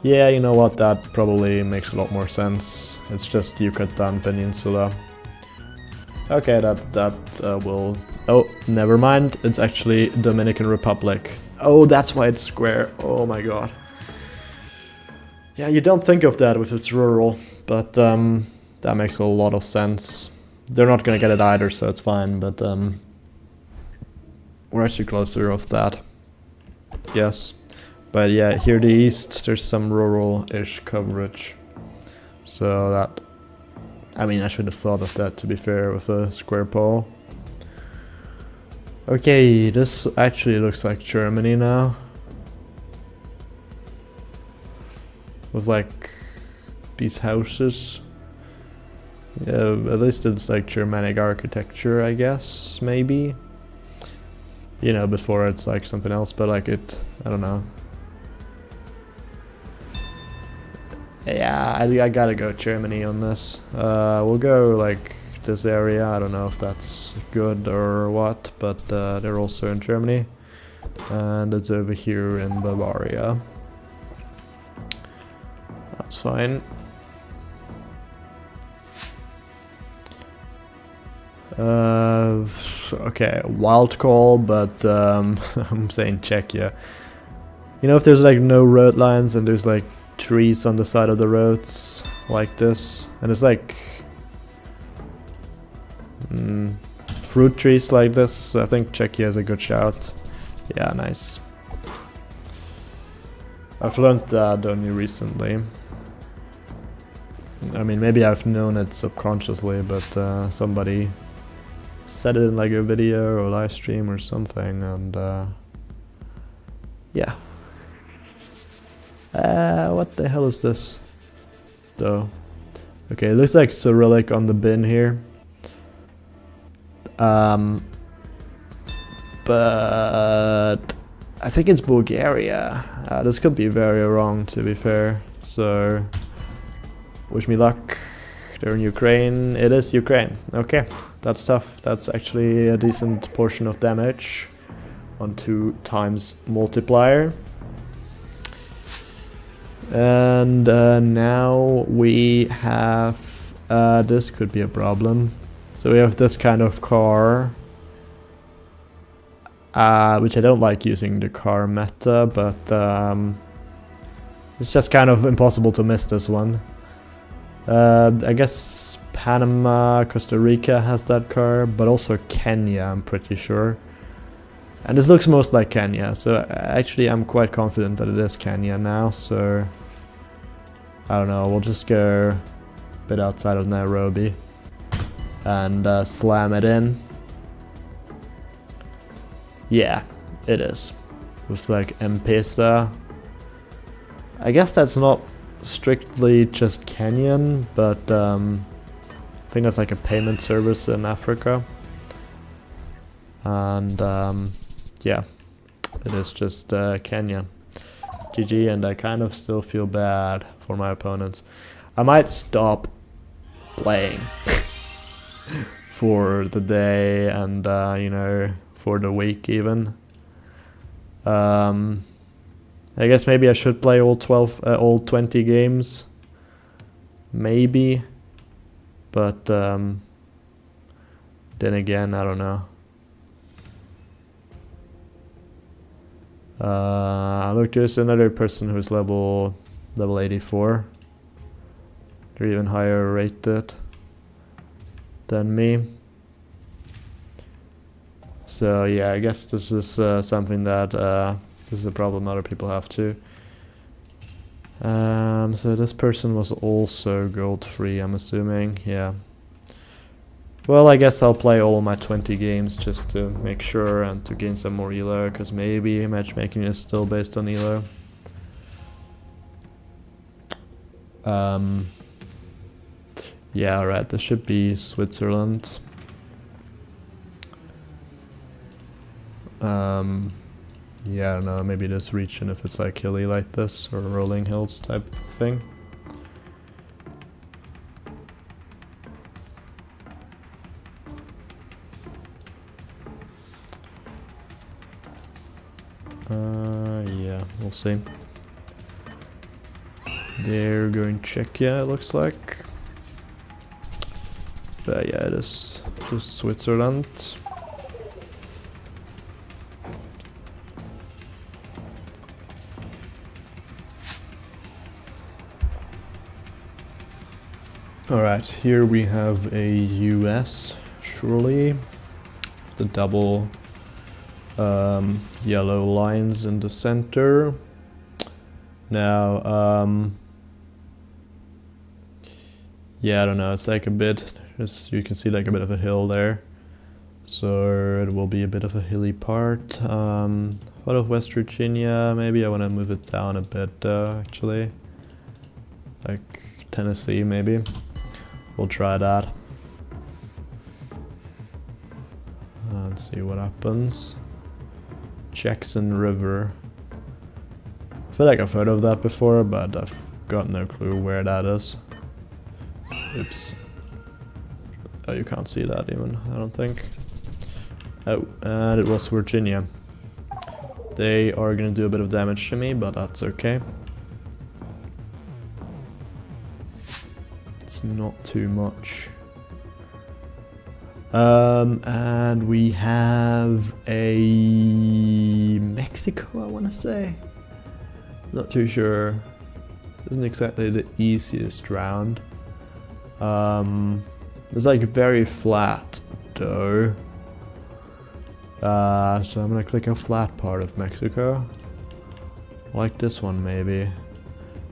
Yeah, you know what, that probably makes a lot more sense. It's just Yucatan Peninsula. Okay, that will... Oh, never mind, it's actually Dominican Republic. Oh, that's why it's square. Oh my god. Yeah, you don't think of that if it's rural, but that makes a lot of sense. They're not gonna get it either, so it's fine, but we're actually closer of that. Yes, but yeah, here the east, there's some rural-ish coverage. So that, I mean, I should have thought of that, to be fair, with a square pole. Okay, this actually looks like Germany now. With like these houses. Yeah, at least it's like Germanic architecture, I guess, maybe. You know, before it's like something else, but like it, I don't know. Yeah, I gotta go Germany on this. We'll go like this area. I don't know if that's good or what, but they're also in Germany. And it's over here in Bavaria. That's fine. Okay, wild call, but I'm saying Czechia. You know, if there's like no road lines and there's like trees on the side of the roads like this, and it's like fruit trees like this, I think Czechia is a good shout. Yeah, nice. I've learned that only recently. I mean, maybe I've known it subconsciously, but somebody said it in like a video or live stream or something, and yeah. What the hell is this though? Okay, it looks like Cyrillic on the bin here. But I think it's Bulgaria. This could be very wrong, to be fair. So wish me luck. They're in Ukraine. It is Ukraine. Okay, that's tough. That's actually a decent portion of damage on 2 times multiplier. And now we have this could be a problem. So we have this kind of car, which I don't like using the car meta, but it's just kind of impossible to miss this one. I guess Panama, Costa Rica has that car, but also Kenya, I'm pretty sure. And this looks most like Kenya, so actually I'm quite confident that it is Kenya now, so I don't know, we'll just go a bit outside of Nairobi and slam it in. Yeah, it is. With like M-Pesa. I guess that's not strictly just Kenyan, but I think that's like a payment service in Africa. And yeah, it is just Kenya. GG, and I kind of still feel bad for my opponents. I might stop playing for the day and you know, for the week even. I guess maybe I should play all 20 games. Maybe. But then again, I don't know. Look, there's another person who's level 84. They're even higher rated than me. So yeah, I guess this is something that this is a problem other people have too. So this person was also gold free, I'm assuming. Yeah. Well, I guess I'll play all my 20 games just to make sure and to gain some more elo, because maybe matchmaking is still based on elo. Yeah, alright, this should be Switzerland. Yeah, I don't know, maybe this region if it's like hilly like this, or rolling hills type thing. Yeah, we'll see. They're going Czechia, it looks like. But yeah, it is just Switzerland. Alright, here we have a US, surely. The double yellow lines in the center. Now, yeah, I don't know, it's like a bit, just you can see like a bit of a hill there. So it will be a bit of a hilly part. What of West Virginia? Maybe I want to move it down a bit, actually. Like Tennessee, maybe. We'll try that. Let's see what happens. Jackson River. I feel like I've heard of that before, but I've got no clue where that is. Oops. Oh, you can't see that even, I don't think. Oh, and it was Virginia. They are gonna do a bit of damage to me, but that's okay. It's not too much. And we have a Mexico, I want to say. Not too sure. Isn't exactly the easiest round. It's like very flat though. So I'm gonna click a flat part of Mexico. Like this one maybe.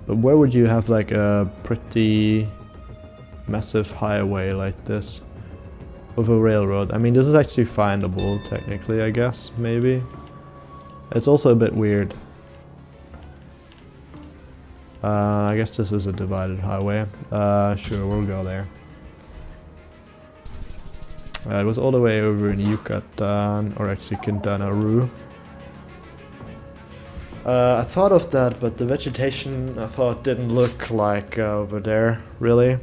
But where would you have like a pretty massive highway like this? With a railroad. I mean, this is actually findable, technically, I guess, maybe. It's also a bit weird. I guess this is a divided highway. Sure, we'll go there. It was all the way over in Yucatan, or actually Quintana Roo. I thought of that, but the vegetation I thought didn't look like over there, really.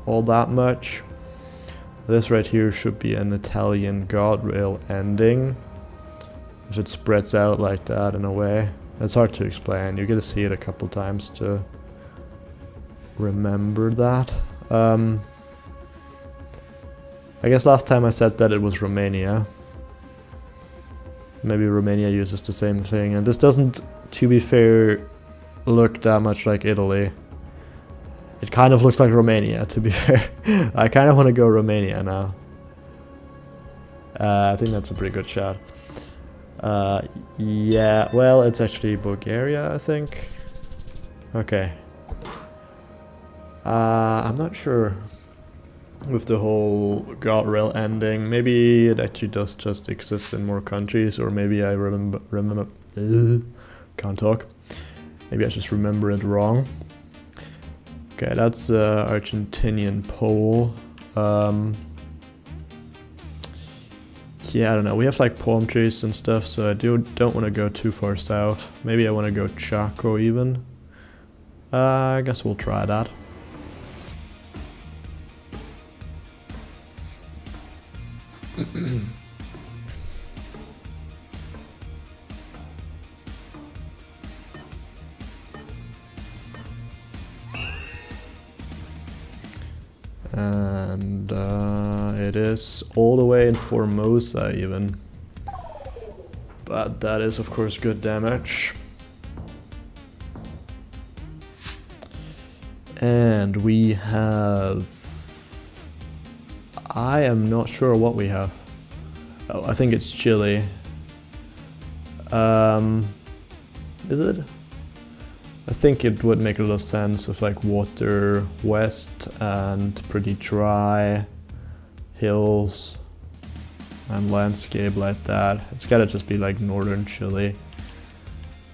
All that much. This right here should be an Italian guardrail ending. If it spreads out like that in a way. It's hard to explain. You get to see it a couple times to remember that. I guess last time I said that it was Romania. Maybe Romania uses the same thing. And this doesn't, to be fair, look that much like Italy. It kind of looks like Romania, to be fair. I kind of want to go Romania now. I think that's a pretty good shot. Yeah, well, it's actually Bulgaria, I think. Okay. I'm not sure with the whole guardrail ending. Maybe it actually does just exist in more countries, or maybe I remember can't talk. Maybe I just remember it wrong. Okay, that's Argentinian pole. Yeah, I don't know. We have like palm trees and stuff, so I don't want to go too far south. Maybe I want to go Chaco even. I guess we'll try that. And it is all the way in Formosa even. But that is of course good damage. And we have... I am not sure what we have. Oh, I think it's Chile. Is it? I think it would make a lot of sense with like water west and pretty dry hills and landscape like that. It's gotta just be like northern Chile.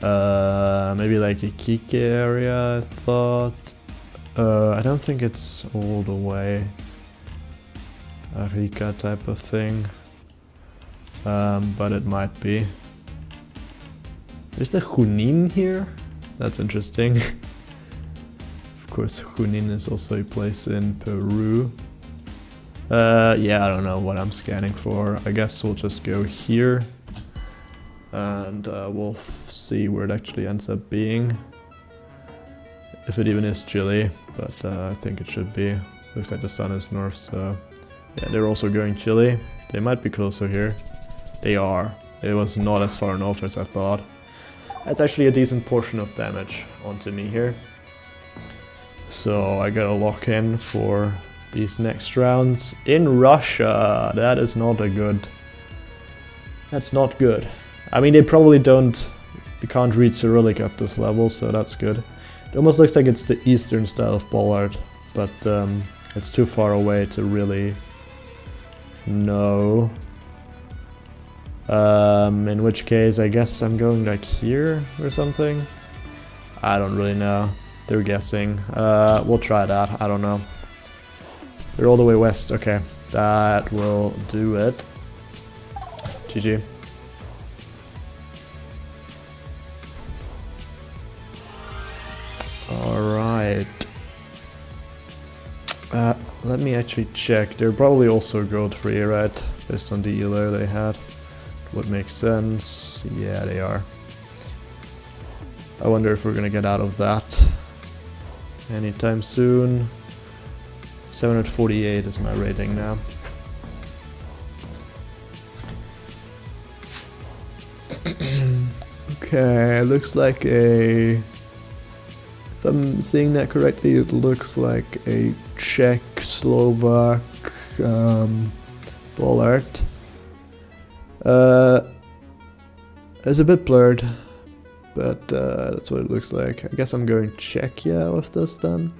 Maybe like Iquique area, I thought. I don't think it's all the way Arica type of thing. But it might be. There's a Junin here? That's interesting. Of course, Junin is also a place in Peru. Yeah, I don't know what I'm scanning for. I guess we'll just go here. And we'll see where it actually ends up being. If it even is Chile, but I think it should be. Looks like the sun is north, so... Yeah, they're also going Chile. They might be closer here. They are. It was not as far north as I thought. That's actually a decent portion of damage onto me here. So I gotta lock in for these next rounds. In Russia, that is not a good... That's not good. I mean, they probably they can't read Cyrillic at this level, so that's good. It almost looks like it's the Eastern style of bollard, but it's too far away to really know. In which case, I guess I'm going like here or something. I don't really know. They're guessing. We'll try that. I don't know. They're all the way west. Okay, that will do it. GG. Alright. Let me actually check. They're probably also gold free, right? Based on the elo they had. Would make sense. Yeah, they are. I wonder if we're gonna get out of that anytime soon. 748 is my rating now. Okay, looks like a... If I'm seeing that correctly, it looks like a Czech, Slovak ball art. It's a bit blurred, but that's what it looks like. I guess I'm going Czechia with this then.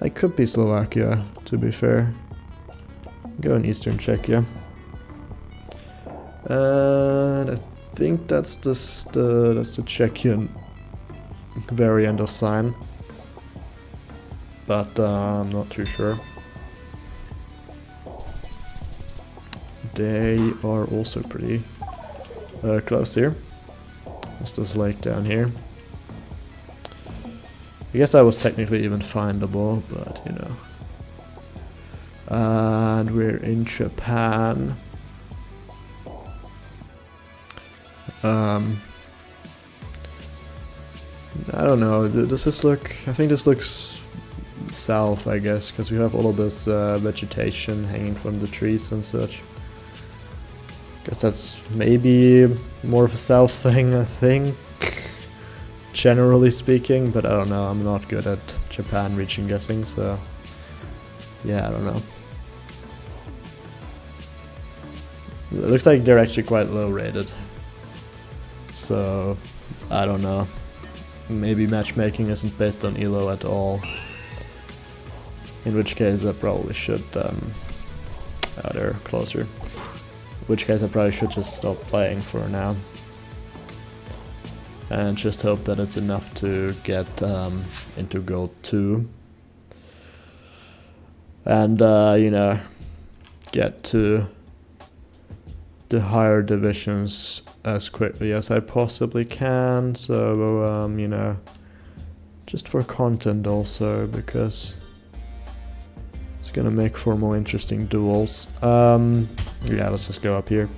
I could be Slovakia, to be fair. I'm going Eastern Czechia. And I think that's the Czechian variant of sign, but I'm not too sure. They are also pretty close here. There's this lake down here. I guess that was technically even findable, but you know. And we're in Japan. I don't know, does this look... I think this looks south, I guess, because we have all of this vegetation hanging from the trees and such. Guess that's maybe more of a south thing, I think, generally speaking, but I don't know, I'm not good at Japan region guessing, so yeah, I don't know. It looks like they're actually quite low rated, so I don't know. Maybe matchmaking isn't based on elo at all, in which case I probably should, oh, they're closer. In which case I probably should just stop playing for now. And just hope that it's enough to get into Gold 2. And, you know, get to the higher divisions as quickly as I possibly can. So, you know, just for content also, because it's gonna make for more interesting duels. Yeah, let's just go up here.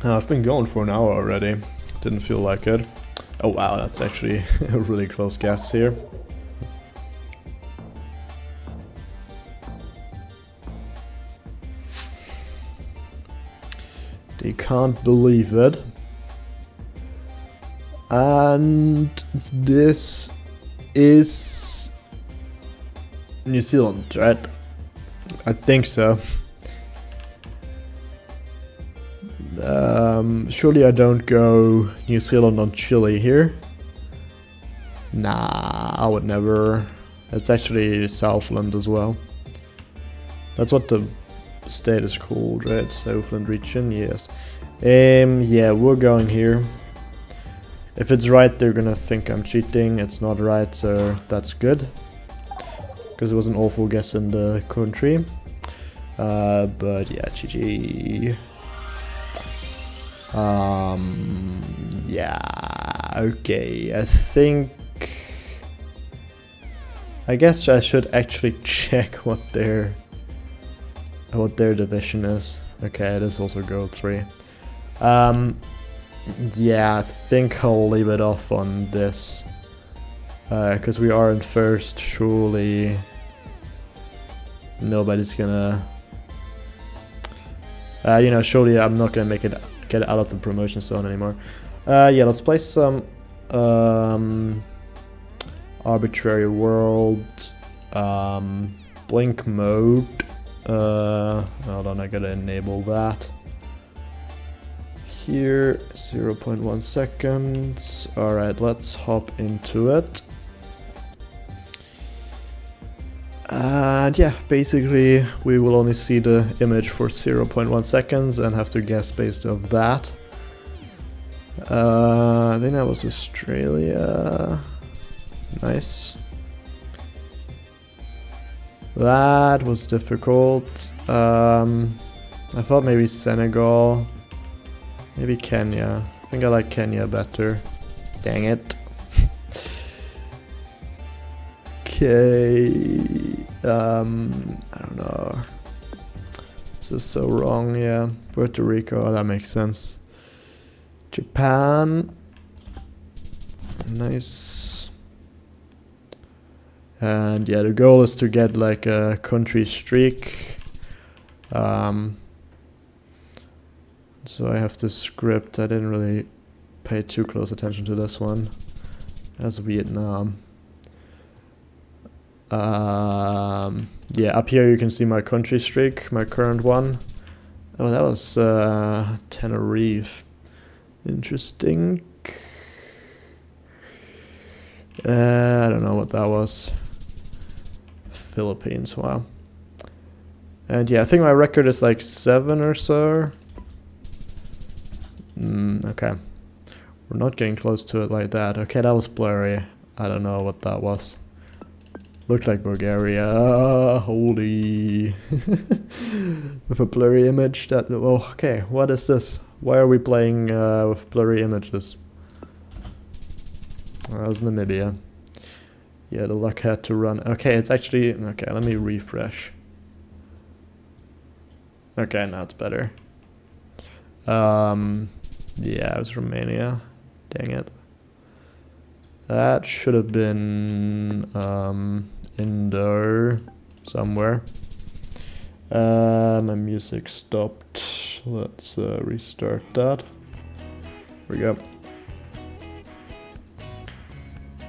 I've been going for an hour already. Didn't feel like it. Oh wow, that's actually a really close guess here. They can't believe it. And this is New Zealand, right? I think so. Surely I don't go New Zealand on Chile here. Nah, I would never. It's actually Southland as well. That's what the state is called, right? Southland region, yes. Yeah, we're going here. If it's right, they're gonna think I'm cheating. It's not right, so that's good. Because it was an awful guess in the country. But yeah, GG. Yeah, okay, I guess I should actually check what their division is. Okay, it is also Gold 3. Yeah, I think I'll leave it off on this. Because we are in first, surely nobody's gonna... you know, surely I'm not gonna get out of the promotion zone anymore. Yeah, let's play some arbitrary world, blink mode. Hold on, I gotta enable that. Here, 0.1 seconds. Alright, let's hop into it. And yeah, basically we will only see the image for 0.1 seconds and have to guess based off that. I think that was Australia. Nice. That was difficult. I thought maybe Senegal. Maybe Kenya. I think I like Kenya better. Dang it. Okay. I don't know. This is so wrong, yeah. Puerto Rico, oh, that makes sense. Japan. Nice. And yeah, the goal is to get like a country streak. So I have this script. I didn't really pay too close attention to this one. That's Vietnam. Yeah, up here you can see my country streak, my current one. Oh, that was Tenerife. Interesting. I don't know what that was. Philippines, wow. And yeah, I think my record is like 7 or so. Okay. We're not getting close to it like that. Okay, that was blurry. I don't know what that was. Looked like Bulgaria. Holy. With a blurry image. That. Oh, okay, what is this? Why are we playing with blurry images? That was Namibia. Yeah, the luck had to run. Okay, it's actually... Okay, let me refresh. Okay, now it's better. Yeah, it was Romania. Dang it. That should have been in there somewhere. My music stopped. Let's restart that. Here we go.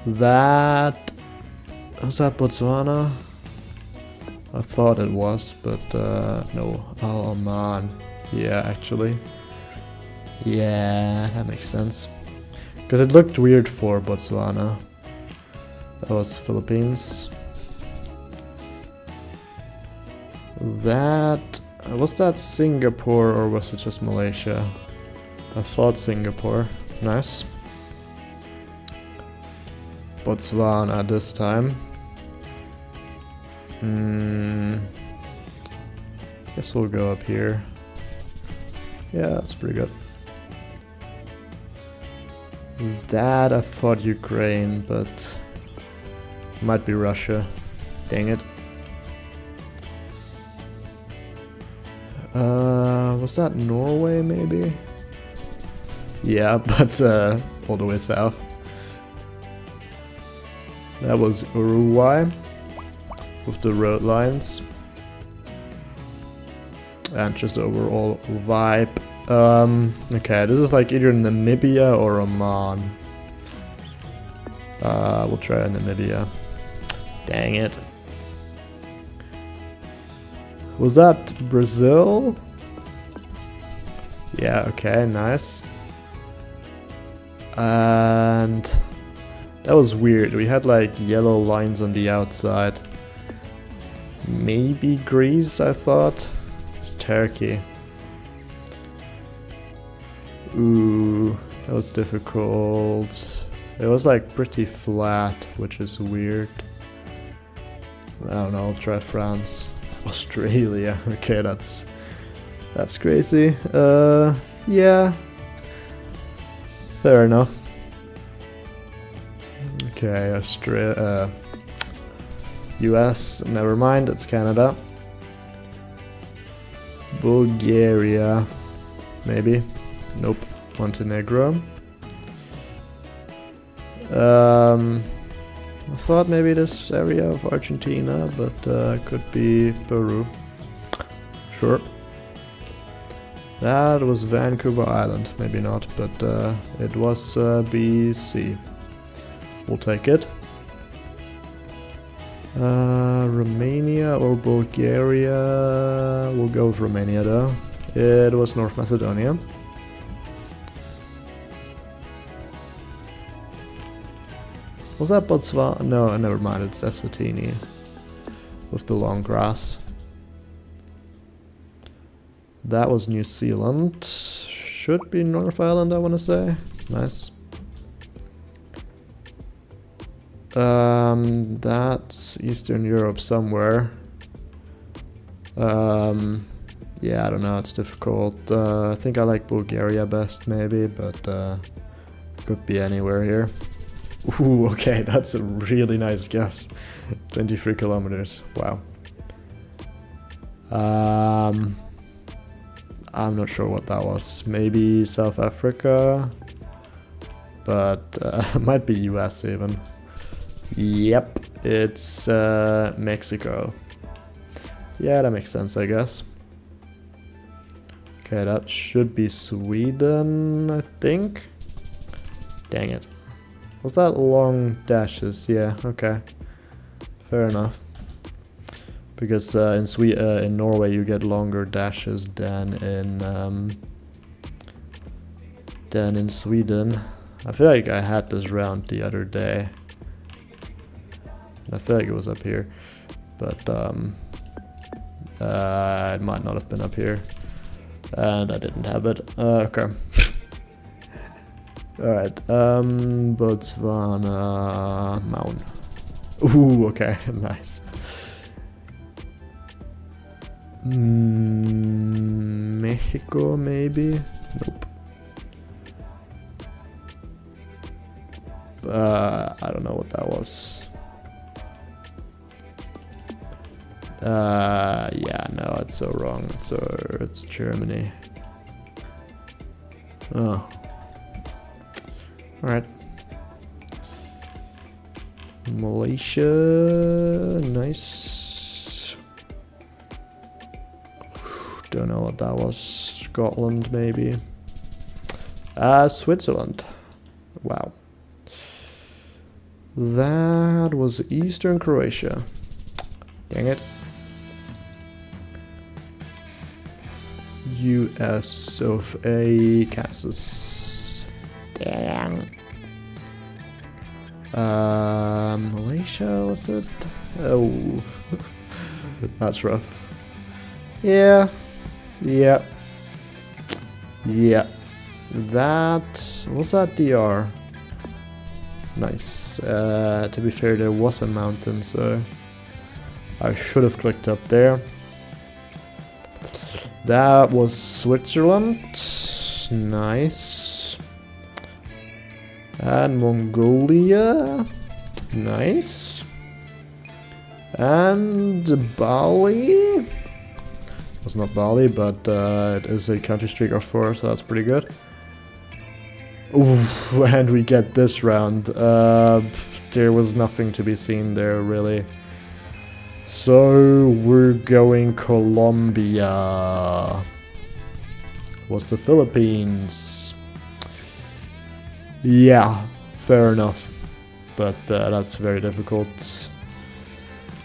That... Was that Botswana? I thought it was, but no. Oh man. Yeah, actually. Yeah, that makes sense. Because it looked weird for Botswana. That was Philippines. That... Was that Singapore or was it just Malaysia? I thought Singapore. Nice. Botswana this time. Guess we'll go up here. Yeah, that's pretty good. That I thought Ukraine, but might be Russia. Dang it. Was that Norway maybe? Yeah, but all the way south. That was Uruguay with the road lines and just overall vibe. Okay, this is like either Namibia or Oman. We'll try Namibia. Dang it. Was that Brazil? Yeah, okay, nice. And that was weird. We had like yellow lines on the outside. Maybe Greece, I thought. It's Turkey. Ooh, that was difficult. It was like pretty flat, which is weird. I don't know, I'll try France. Australia, okay, that's crazy. Yeah. Fair enough. Okay, Australia, US, never mind, it's Canada. Bulgaria, maybe. Nope, Montenegro. I thought maybe this area of Argentina, but could be Peru. Sure. That was Vancouver Island, maybe not, but it was BC. We'll take it. Romania or Bulgaria? We'll go with Romania though. It was North Macedonia. Was that Botswana? No, never mind, it's Eswatini. With the long grass. That was New Zealand. Should be North Island, I want to say. Nice. That's Eastern Europe somewhere. Yeah, I don't know, it's difficult. I think I like Bulgaria best maybe, but could be anywhere here. Ooh, okay, that's a really nice guess. 23 kilometers, wow. I'm not sure what that was. Maybe South Africa, but might be US even. Yep, it's Mexico. Yeah, that makes sense, I guess. Okay, that should be Sweden, I think. Dang it. Was that long dashes? Yeah, okay. Fair enough. Because in Norway you get longer dashes than in Sweden. I feel like I had this round the other day. I feel like it was up here, but it might not have been up here, and I didn't have it. Okay. All right. Botswana mountain. Ooh, okay, nice. Mexico, maybe? Nope. I don't know what that was. Yeah, no, it's so wrong. It's Germany. Oh. Alright. Malaysia, nice. Don't know what that was. Scotland, maybe. Switzerland. Wow. That was Eastern Croatia. Dang it. US of A, Kansas. Dang. Malaysia, was it? Oh. That's rough. Yeah. Yeah. Yeah. That... was that DR? Nice. To be fair, there was a mountain, so... I should have clicked up there. That was Switzerland. Nice. And Mongolia. Nice. And Bali. It's not Bali, but it is a country streak of 4, so that's pretty good. Oof, and we get this round. There was nothing to be seen there, really. So we're going Colombia. Was the Philippines? Yeah, fair enough. But that's very difficult.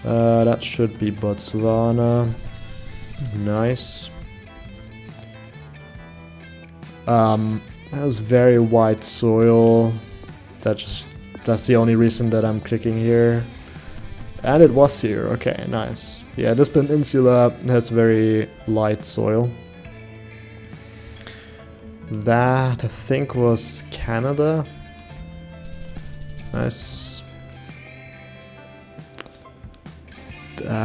That should be Botswana. Nice. That was very white soil. That's the only reason that I'm clicking here. And it was here, okay, nice. Yeah, this peninsula has very light soil. That, I think, was Canada. Nice.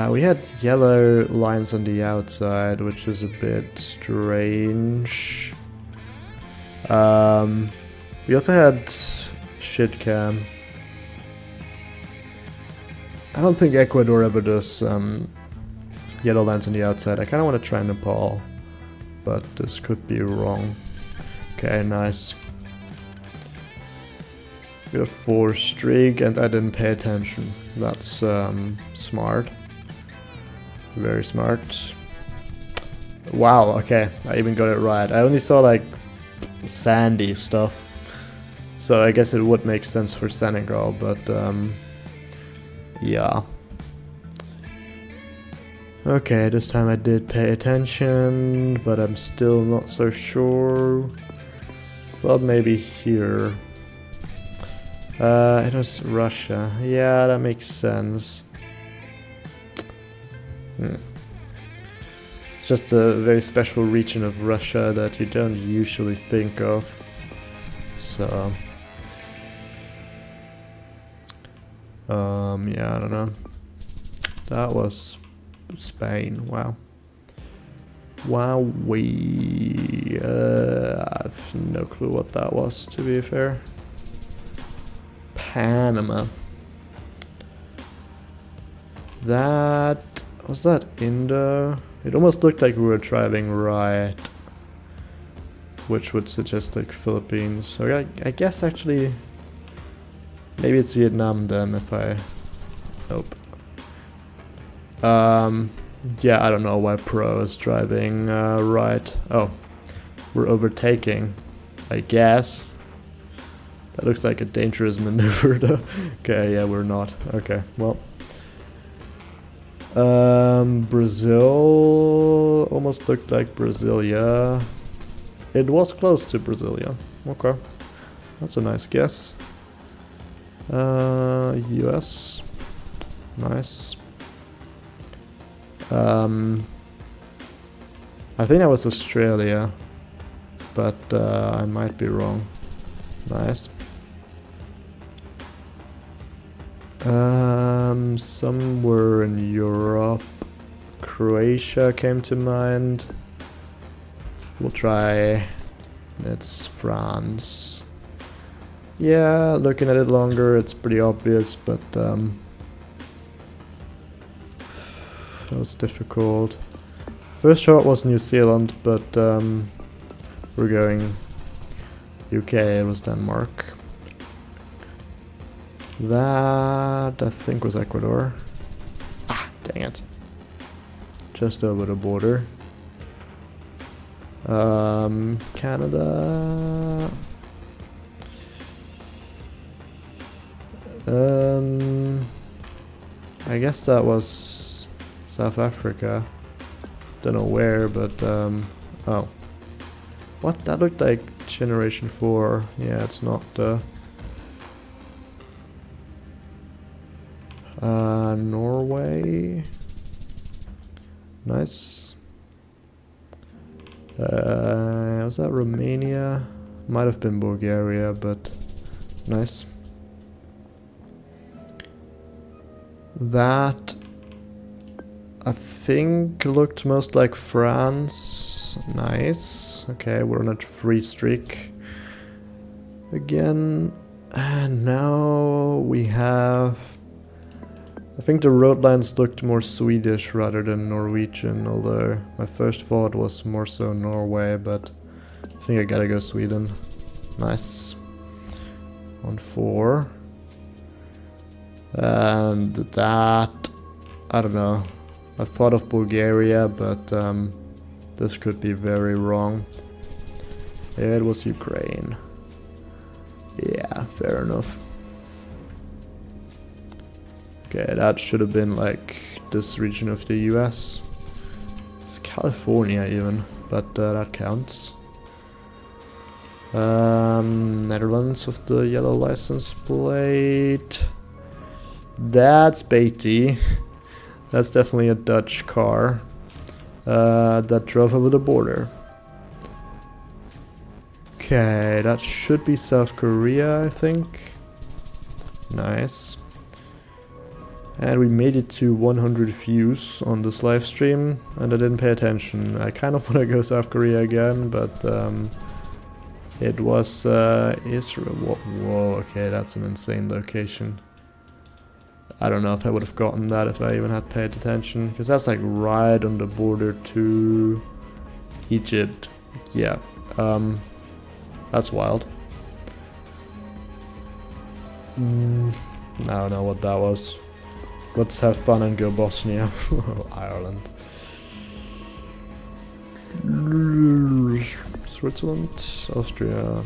We had yellow lines on the outside, which is a bit strange. We also had shitcam. I don't think Ecuador ever does yellow lines on the outside. I kind of want to try Nepal, but this could be wrong. Okay, nice. Got a 4 streak and I didn't pay attention. That's smart. Very smart. Wow, okay, I even got it right. I only saw like sandy stuff, so I guess it would make sense for Senegal, but yeah. Okay, this time I did pay attention, but I'm still not so sure. Thought maybe here. It was Russia. Yeah, that makes sense. It's just a very special region of Russia that you don't usually think of. So... yeah, I don't know. That was Spain, wow. Wow, I have no clue what that was, to be fair. Panama. That... was that Indo? It almost looked like we were driving right. Which would suggest like Philippines. So I guess actually... maybe it's Vietnam then if I... nope. Yeah, I don't know why Pro is driving right. Oh, we're overtaking, I guess. That looks like a dangerous maneuver though. Okay, yeah, we're not. Okay, well. Brazil almost looked like Brasilia. It was close to Brasilia. Okay, that's a nice guess. US. Nice. I think that was Australia, but I might be wrong. Nice. Somewhere in Europe. Croatia came to mind. We'll try. It's France. Yeah, looking at it longer, it's pretty obvious, but that was difficult. First shot was New Zealand, but we're going UK, it was Denmark. That, I think, was Ecuador. Ah, dang it. Just over the border. Canada. I guess that was South Africa. Don't know where, but oh. What? That looked like Generation 4. Yeah, it's not Norway. Nice. Was that Romania? Might have been Bulgaria, but nice. That I think looked most like France. Nice. Okay, we're on a free streak again. And now we have... I think the road lines looked more Swedish rather than Norwegian, although my first thought was more so Norway, but I think I gotta go Sweden. Nice. On 4. And that... I don't know. I thought of Bulgaria, but this could be very wrong. It was Ukraine. Yeah, fair enough. Okay, that should have been like this region of the US. It's California even, but that counts. Netherlands with the yellow license plate. That's Beatty. That's definitely a Dutch car that drove over the border. Okay, that should be South Korea, I think. Nice. And we made it to 100 views on this live stream, and I didn't pay attention. I kind of want to go South Korea again, but it was Israel. Whoa, okay, that's an insane location. I don't know if I would have gotten that if I even had paid attention, because that's like right on the border to Egypt. Yeah, that's wild. I don't know what that was. Let's have fun and go Bosnia. Ireland. Switzerland. Austria.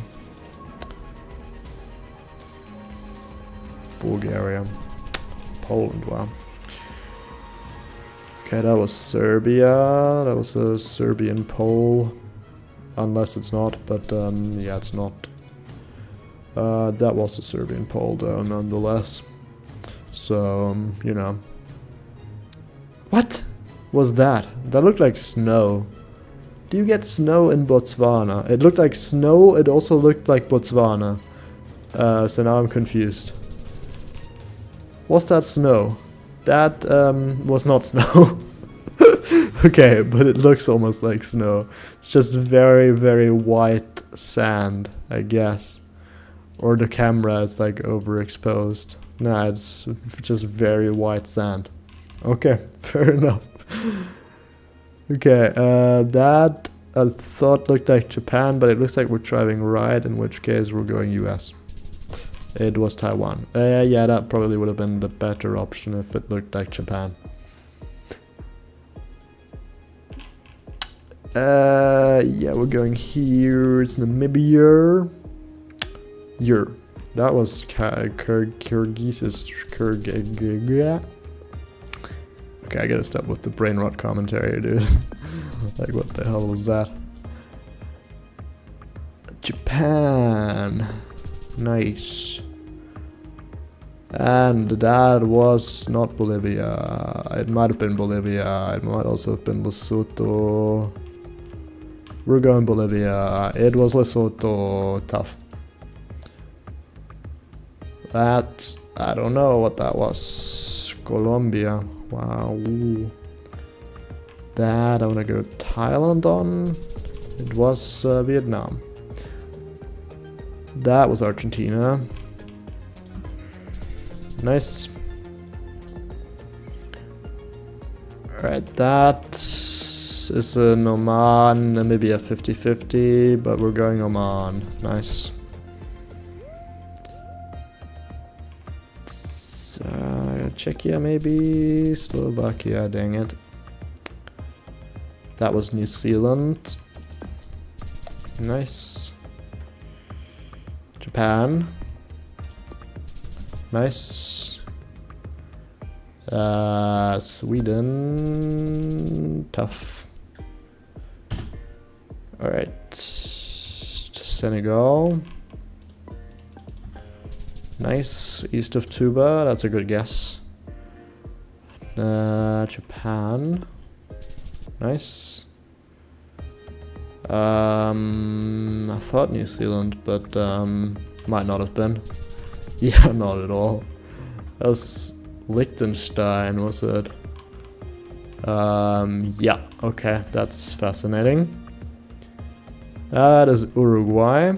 Bulgaria. Poland, wow. Okay, that was Serbia. That was a Serbian poll. Unless it's not, but yeah, it's not. That was a Serbian poll though, nonetheless. So, you know. What was that? That looked like snow. Do you get snow in Botswana? It looked like snow, it also looked like Botswana. So now I'm confused. Was that snow? That was not snow. Okay, but it looks almost like snow. It's just very, very white sand, I guess. Or the camera is like overexposed. Nah, it's just very white sand. Okay, fair enough. Okay, that I thought looked like Japan, but it looks like we're driving right, in which case we're going US. It was Taiwan. Yeah, that probably would have been the better option if it looked like Japan. Yeah, we're going here. It's Namibia. Here. That was Kyrgyz's Okay, I gotta stop with the brain rot commentary, dude. Like, what the hell was that? Japan. Nice. And that was not Bolivia. It might have been Bolivia. It might also have been Lesotho. We're going Bolivia. It was Lesotho. Tough. That, I don't know what that was. Colombia. Wow. That I wanna go Thailand on. It was Vietnam. That was Argentina. Nice. Alright, that is an Oman, Namibia 50-50, but we're going Oman. Nice. Czechia maybe, Slovakia, dang it. That was New Zealand. Nice. Japan. Nice. Sweden. Tough. Alright. Senegal. Nice. East of Tuba. That's a good guess. Japan. Nice. I thought New Zealand, but might not have been. Yeah, not at all. That was Liechtenstein, was it? Yeah, okay, that's fascinating. That is Uruguay.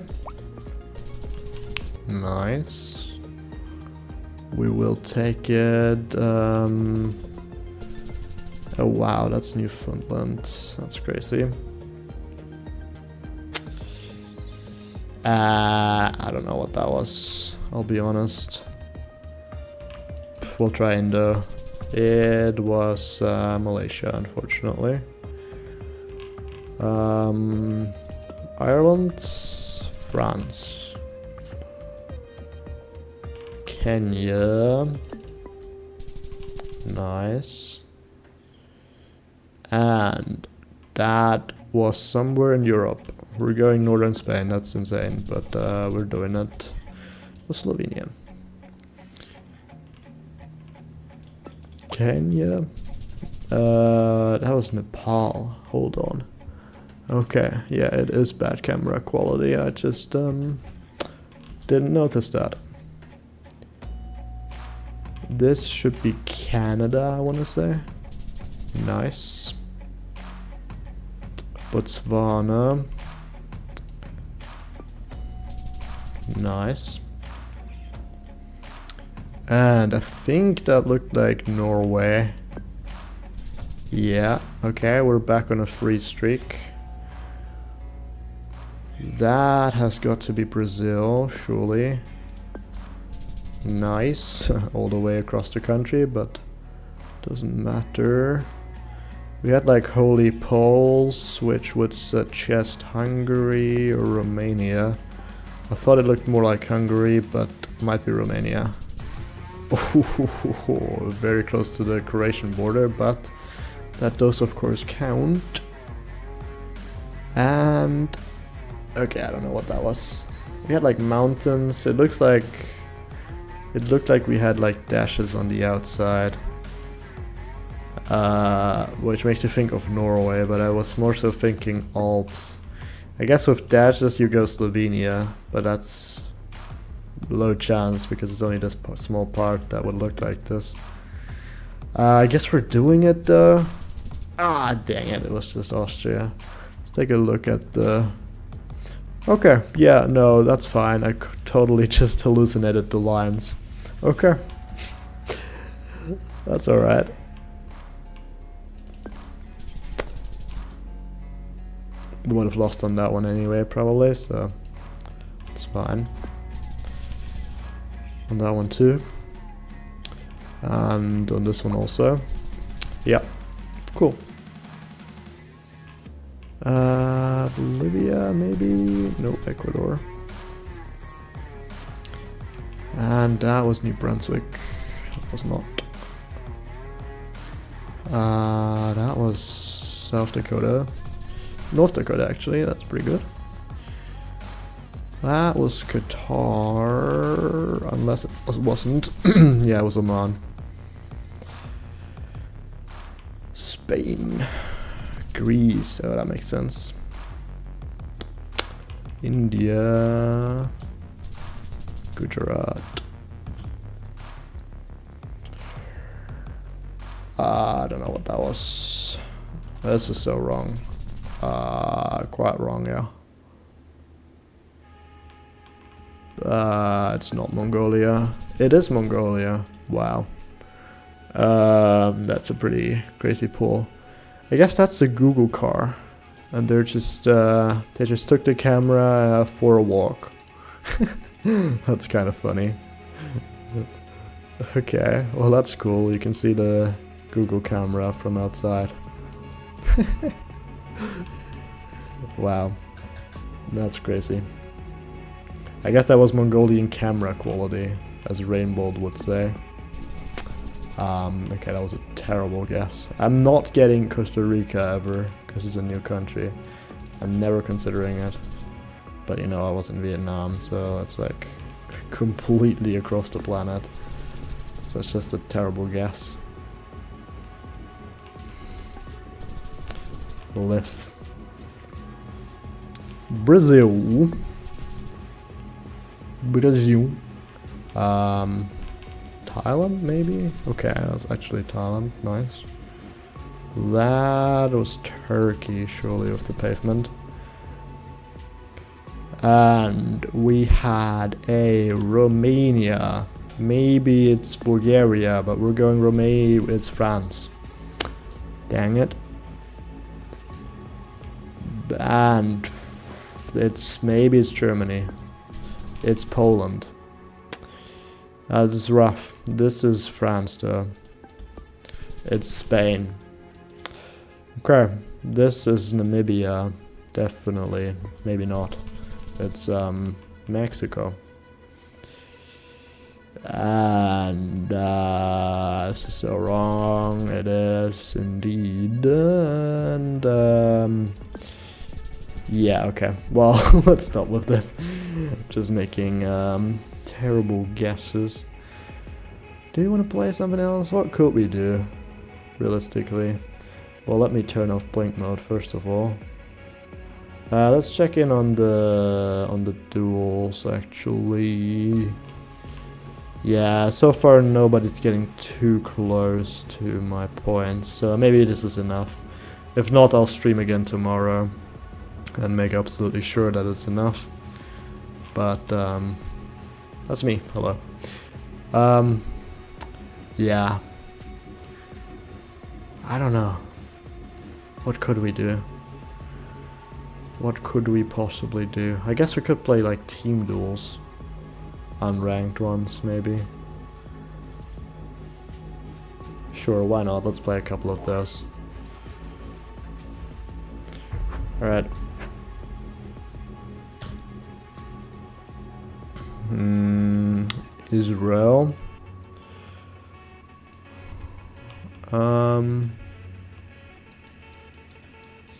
Nice. We will take it. Oh wow, that's Newfoundland. That's crazy. I don't know what that was, I'll be honest. We'll try Indo. It was Malaysia, unfortunately. Ireland, France, Kenya. Nice. And that was somewhere in Europe. We're going northern Spain, that's insane, but we're doing it with Slovenia. Kenya. That was Nepal. Hold on. Okay, yeah, it is bad camera quality. I just didn't notice that. This should be Canada, I want to say. Nice. Botswana. Nice. And I think that looked like Norway. Yeah, okay, we're back on a free streak. That has got to be Brazil, surely. Nice, all the way across the country, but doesn't matter. We had like Holy Poles, which would suggest Hungary or Romania. I thought it looked more like Hungary, but might be Romania. Oh, very close to the Croatian border, but that does of course count. And okay, I don't know what that was. We had like mountains. It looked like we had like dashes on the outside, which makes me think of Norway, but I was more so thinking Alps. I guess with dashes you go Slovenia, but that's low chance because it's only this small part that would look like this. I guess we're doing it though. Ah, dang it, it was just Austria. Let's take a look at the... Okay, yeah, no, that's fine. I totally just hallucinated the lines. Okay. That's alright. We would have lost on that one anyway, probably, so it's fine. On that one too. And on this one also. Yeah, cool. Bolivia, maybe? No, Ecuador. And that was New Brunswick. That was not. That was South Dakota. North Dakota, actually. That's pretty good. That was Qatar, unless it wasn't. Yeah, it was Oman. Spain. Greece, oh, that makes sense. India. Gujarat. I don't know what that was. This is so wrong. Quite wrong, yeah. It's not Mongolia. It is Mongolia. Wow. That's a pretty crazy pull. I guess that's the Google car, and they're just they just took the camera for a walk. That's kind of funny. Okay, well that's cool. You can see the Google camera from outside. Wow, that's crazy. I guess that was Mongolian camera quality, as Rainbow would say. Okay, that was a terrible guess. I'm not getting Costa Rica ever, because it's a new country. I'm never considering it. But you know, I was in Vietnam, so it's like completely across the planet. So it's just a terrible guess. Live. Brazil. Brazil. Thailand, maybe? Okay, that's actually Thailand. Nice. That was Turkey, surely, off the pavement. And we had a Romania. Maybe it's Bulgaria, but we're going Romania. It's France. Dang it. And maybe it's Germany. It's Poland. This is rough. This is France, though. It's Spain. Okay, this is Namibia. Definitely. Maybe not. It's Mexico. And this is so wrong. It is indeed. And yeah, okay. Well, let's stop with this. Just making terrible guesses. Do you want to play something else? What could we do, realistically? Well, let me turn off blink mode first of all. Let's check in on the duels, actually. Yeah, so far nobody's getting too close to my points, so maybe this is enough. If not, I'll stream again tomorrow and make absolutely sure that it's enough. But that's me. Hello. Yeah. I don't know. What could we do? What could we possibly do? I guess we could play like team duels. Unranked ones, maybe. Sure, why not? Let's play a couple of those. Alright. Israel.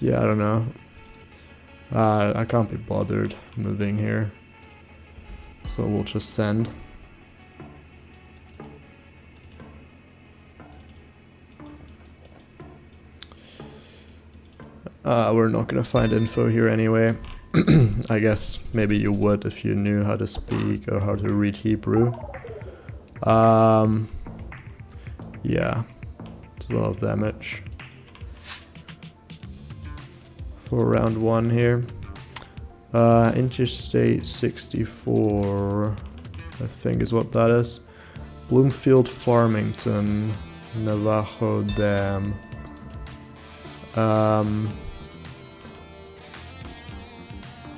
Yeah, I don't know. I can't be bothered moving here. So we'll just send. We're not gonna find info here anyway. I guess maybe you would if you knew how to speak or how to read Hebrew. Yeah, it's a lot of damage. for round 1 here. Interstate 64, I think is what that is. Bloomfield, Farmington, Navajo Dam.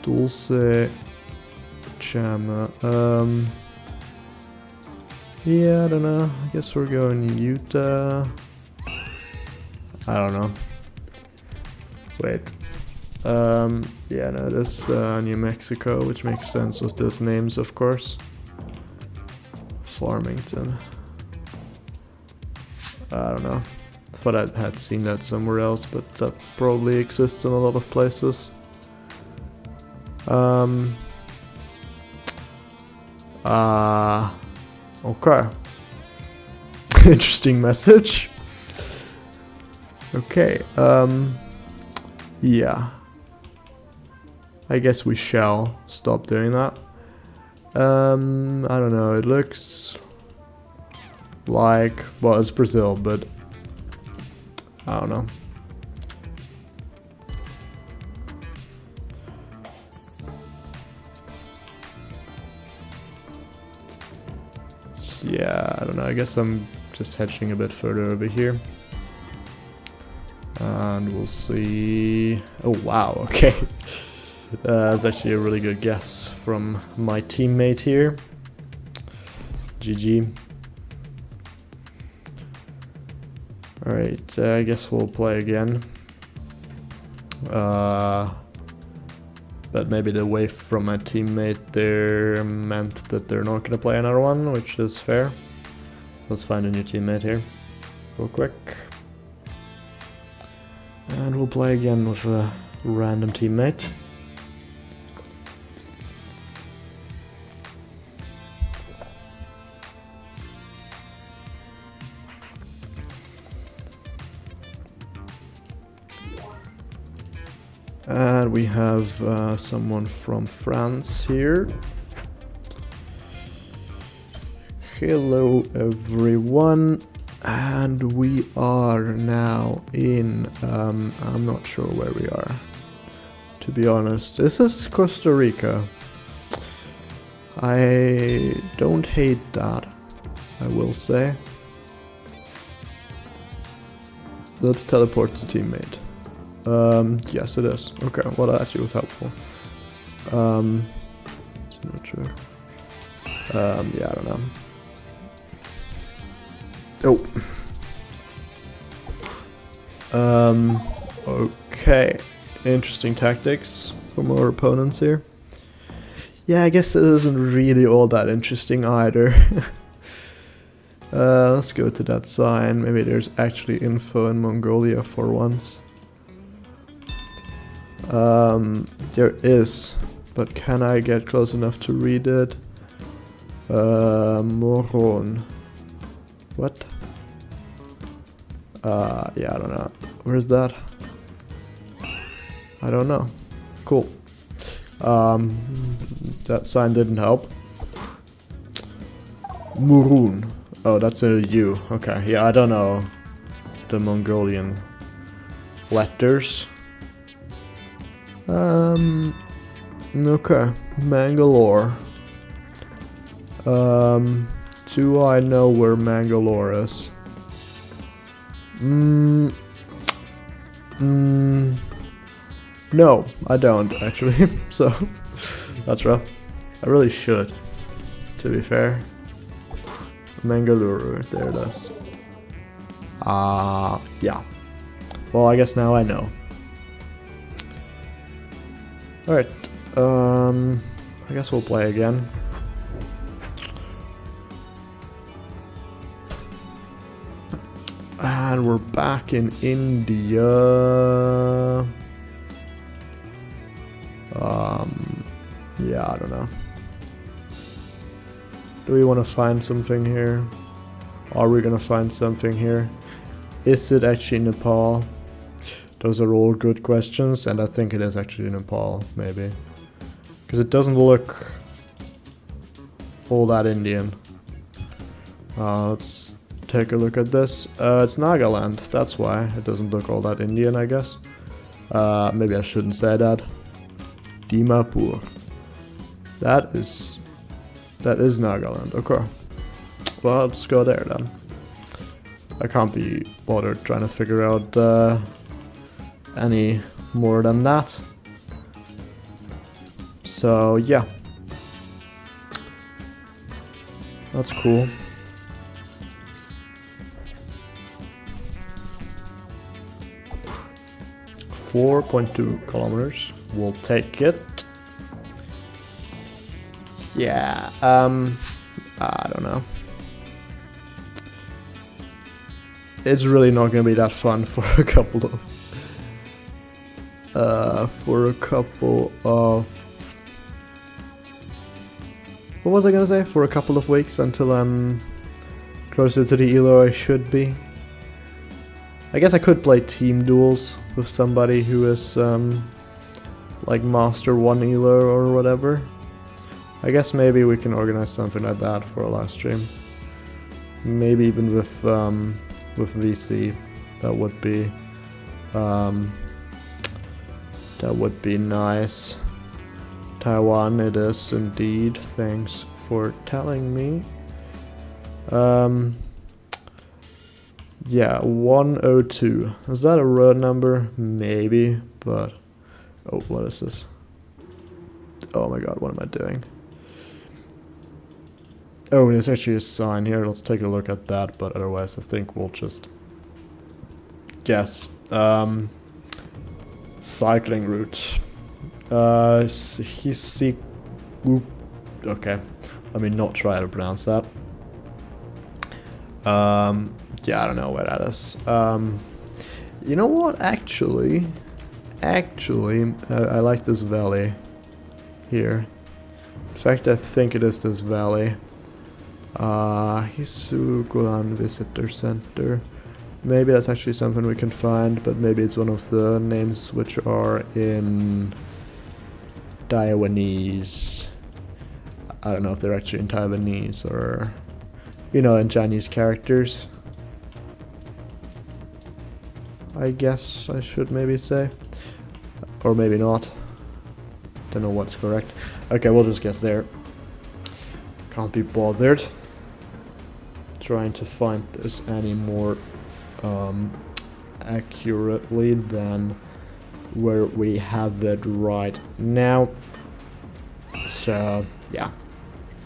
Dulce, Chama. Yeah, I don't know. I guess we're going Utah. I don't know. Wait. Yeah, no, this New Mexico, which makes sense with those names, of course. Farmington. I don't know. Thought I had seen that somewhere else, but that probably exists in a lot of places. Okay. Interesting message. Okay, yeah. I guess we shall stop doing that. I don't know, it looks like, well, it's Brazil, but I don't know. Yeah, I don't know, I guess I'm just hedging a bit further over here. And we'll see. Oh wow, okay. That's actually a really good guess from my teammate here. GG. Alright, I guess we'll play again. But maybe the wave from my teammate there meant that they're not gonna play another one, which is fair. Let's find a new teammate here, real quick. And we'll play again with a random teammate. And we have someone from France here. Hello everyone. And we are now in, I'm not sure where we are, to be honest. This is Costa Rica. I don't hate that, I will say. Let's teleport to teammate. Yes it is. Okay, well that actually was helpful. It's not true. Yeah, I don't know. Oh. Okay. Interesting tactics from our opponents here. Yeah, I guess it isn't really all that interesting either. Let's go to that sign. Maybe there's actually info in Mongolia for once. There is, but can I get close enough to read it? Moron. What? Yeah, I don't know. Where's that? I don't know. Cool. That sign didn't help. Murun. Oh, that's a U. Okay, yeah, I don't know the Mongolian letters. Okay, Mangalore. Do I know where Mangalore is? No, I don't actually. So that's rough. I really should, to be fair. Mangalore, there it is. Yeah. Well, I guess now I know. Alright, I guess we'll play again. And we're back in India. Yeah, I don't know. Do we want to find something here? Are we gonna find something here? Is it actually Nepal? Those are all good questions, and I think it is actually Nepal, maybe. Because it doesn't look all that Indian. Let's take a look at this. It's Nagaland, that's why. It doesn't look all that Indian, I guess. Maybe I shouldn't say that. Dimapur. That is Nagaland. Okay. Well, let's go there then. I can't be bothered trying to figure out any more than that. So yeah, that's cool. .2 kilometers. We'll take it. Yeah. I don't know. It's really not gonna be that fun for a couple of what was I gonna say? For a couple of weeks until I'm closer to the elo I should be. I guess I could play team duels with somebody who is like Master 1 elo or whatever. I guess maybe we can organize something like that for a live stream. Maybe even with VC. That would be nice. Taiwan it is indeed. Thanks for telling me. Yeah, 102. Is that a road number? Maybe, but oh, what is this? Oh my god, what am I doing? Oh, there's actually a sign here. Let's take a look at that, but otherwise I think we'll just guess. Cycling route. Okay, let me not try to pronounce that. Yeah, I don't know where that is. You know what? Actually, I like this valley here. In fact, I think it is this valley. Hisukulan Visitor Center. Maybe that's actually something we can find, but maybe it's one of the names which are in Taiwanese. I don't know if they're actually in Taiwanese or, you know, in Chinese characters. I guess I should maybe say. Or maybe not. Don't know what's correct. Okay, we'll just guess there. Can't be bothered trying to find this any more accurately than where we have it right now. So yeah,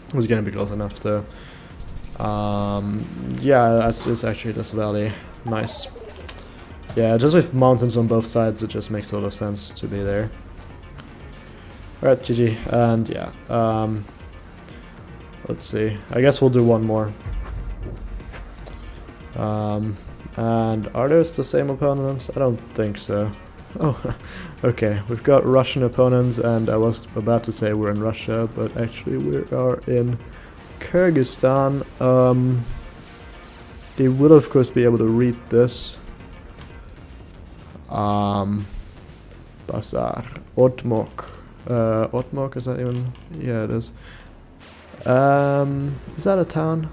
it was gonna be close enough to yeah, it's actually this valley. Nice. Yeah, just with mountains on both sides, it just makes a lot of sense to be there. Alright, GG, and yeah, let's see, I guess we'll do one more. And are those the same opponents? I don't think so. Oh, okay, we've got Russian opponents, and I was about to say we're in Russia, but actually we are in Kyrgyzstan. They will of course be able to read this. Bazaar, Otmok. Otmok, is that even? Yeah, it is. Is that a town?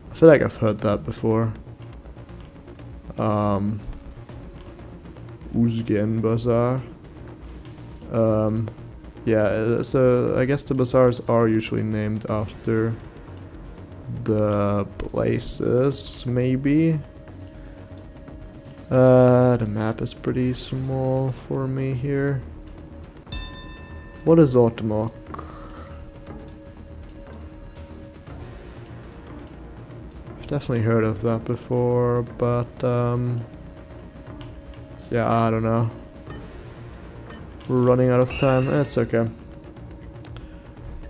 I feel like I've heard that before. Uzgen Bazaar. Yeah, so I guess the bazaars are usually named after the places, maybe. The map is pretty small for me here. What is Otmok? I've definitely heard of that before, but yeah, I don't know. We're running out of time. It's okay.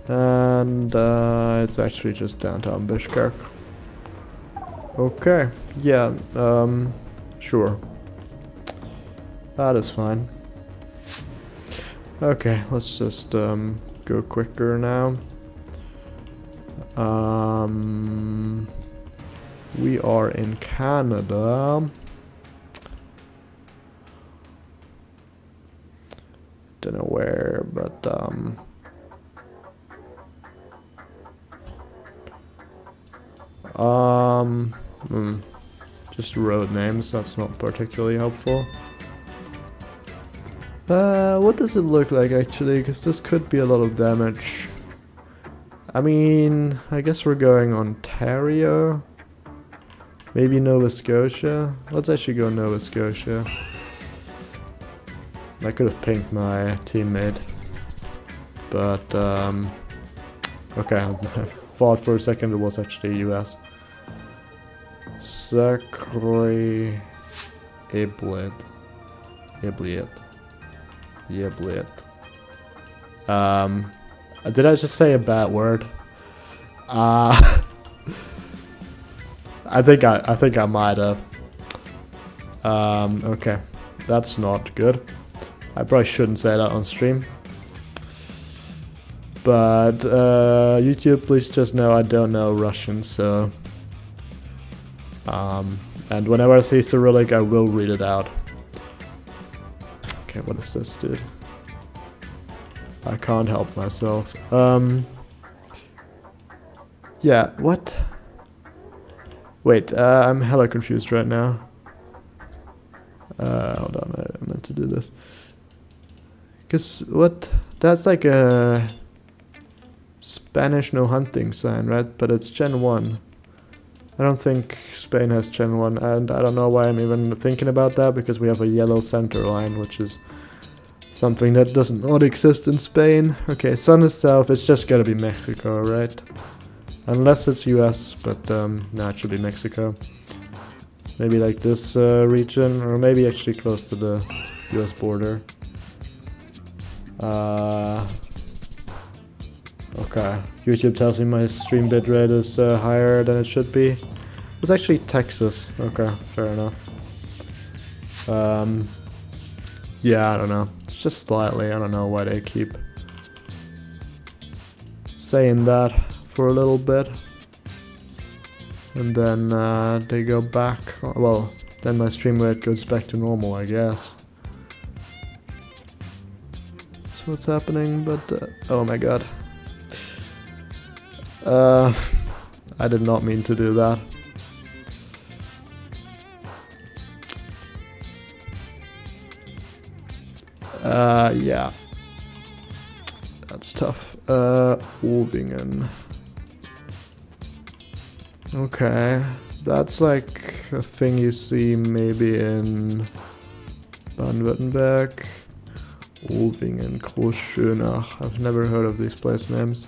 And it's actually just downtown Bishkek. Okay, yeah, sure. That is fine. Okay, let's just go quicker now. We are in Canada. Don't know where, but just road names. That's not particularly helpful. What does it look like actually? Because this could be a lot of damage. I mean, I guess we're going Ontario. Maybe Nova Scotia. Let's actually go Nova Scotia. I could have pinged my teammate. But, okay, I thought for a second it was actually US. Sacre Eblet. Did I just say a bad word? I think I might have. Okay, that's not good. I probably shouldn't say that on stream. But YouTube, please just know I don't know Russian, so and whenever I see Cyrillic, I will read it out. Okay, what is this, dude? I can't help myself. Yeah, what? Wait, I'm hella confused right now. Hold on, I meant to do this. Cause what? That's like a Spanish no hunting sign, right? But it's Gen 1. I don't think Spain has Gen 1, and I don't know why I'm even thinking about that, because we have a yellow center line, which is something that does not exist in Spain. Okay, sun is south, it's just gotta be Mexico, right? Unless it's US, but no, it should be Mexico. Maybe like this region, or maybe actually close to the US border. Okay, YouTube tells me my stream bitrate is higher than it should be. It's actually Texas. Okay, fair enough. Yeah, I don't know. It's just slightly. I don't know why they keep saying that for a little bit. And then they go back. Well, then my stream rate goes back to normal, I guess. That's what's happening, but oh my god. I did not mean to do that. Yeah. That's tough. Wolvingen. Okay. That's like a thing you see maybe in Baden-Württemberg. Wolvingen, Großschönach. I've never heard of these place names.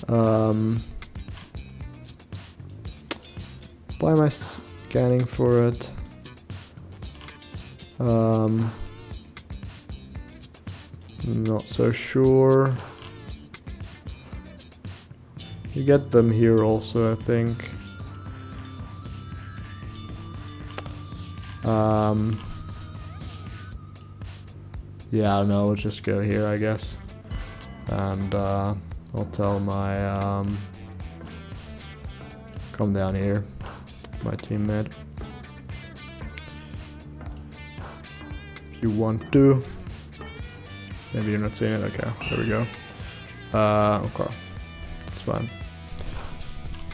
Why am I scanning for it? Not so sure. You get them here also, I think. Yeah, I don't know, we'll just go here, I guess. And I'll tell my come down here, my teammate. If you want to. Maybe you're not seeing it. Okay, there we go. Okay, it's fine.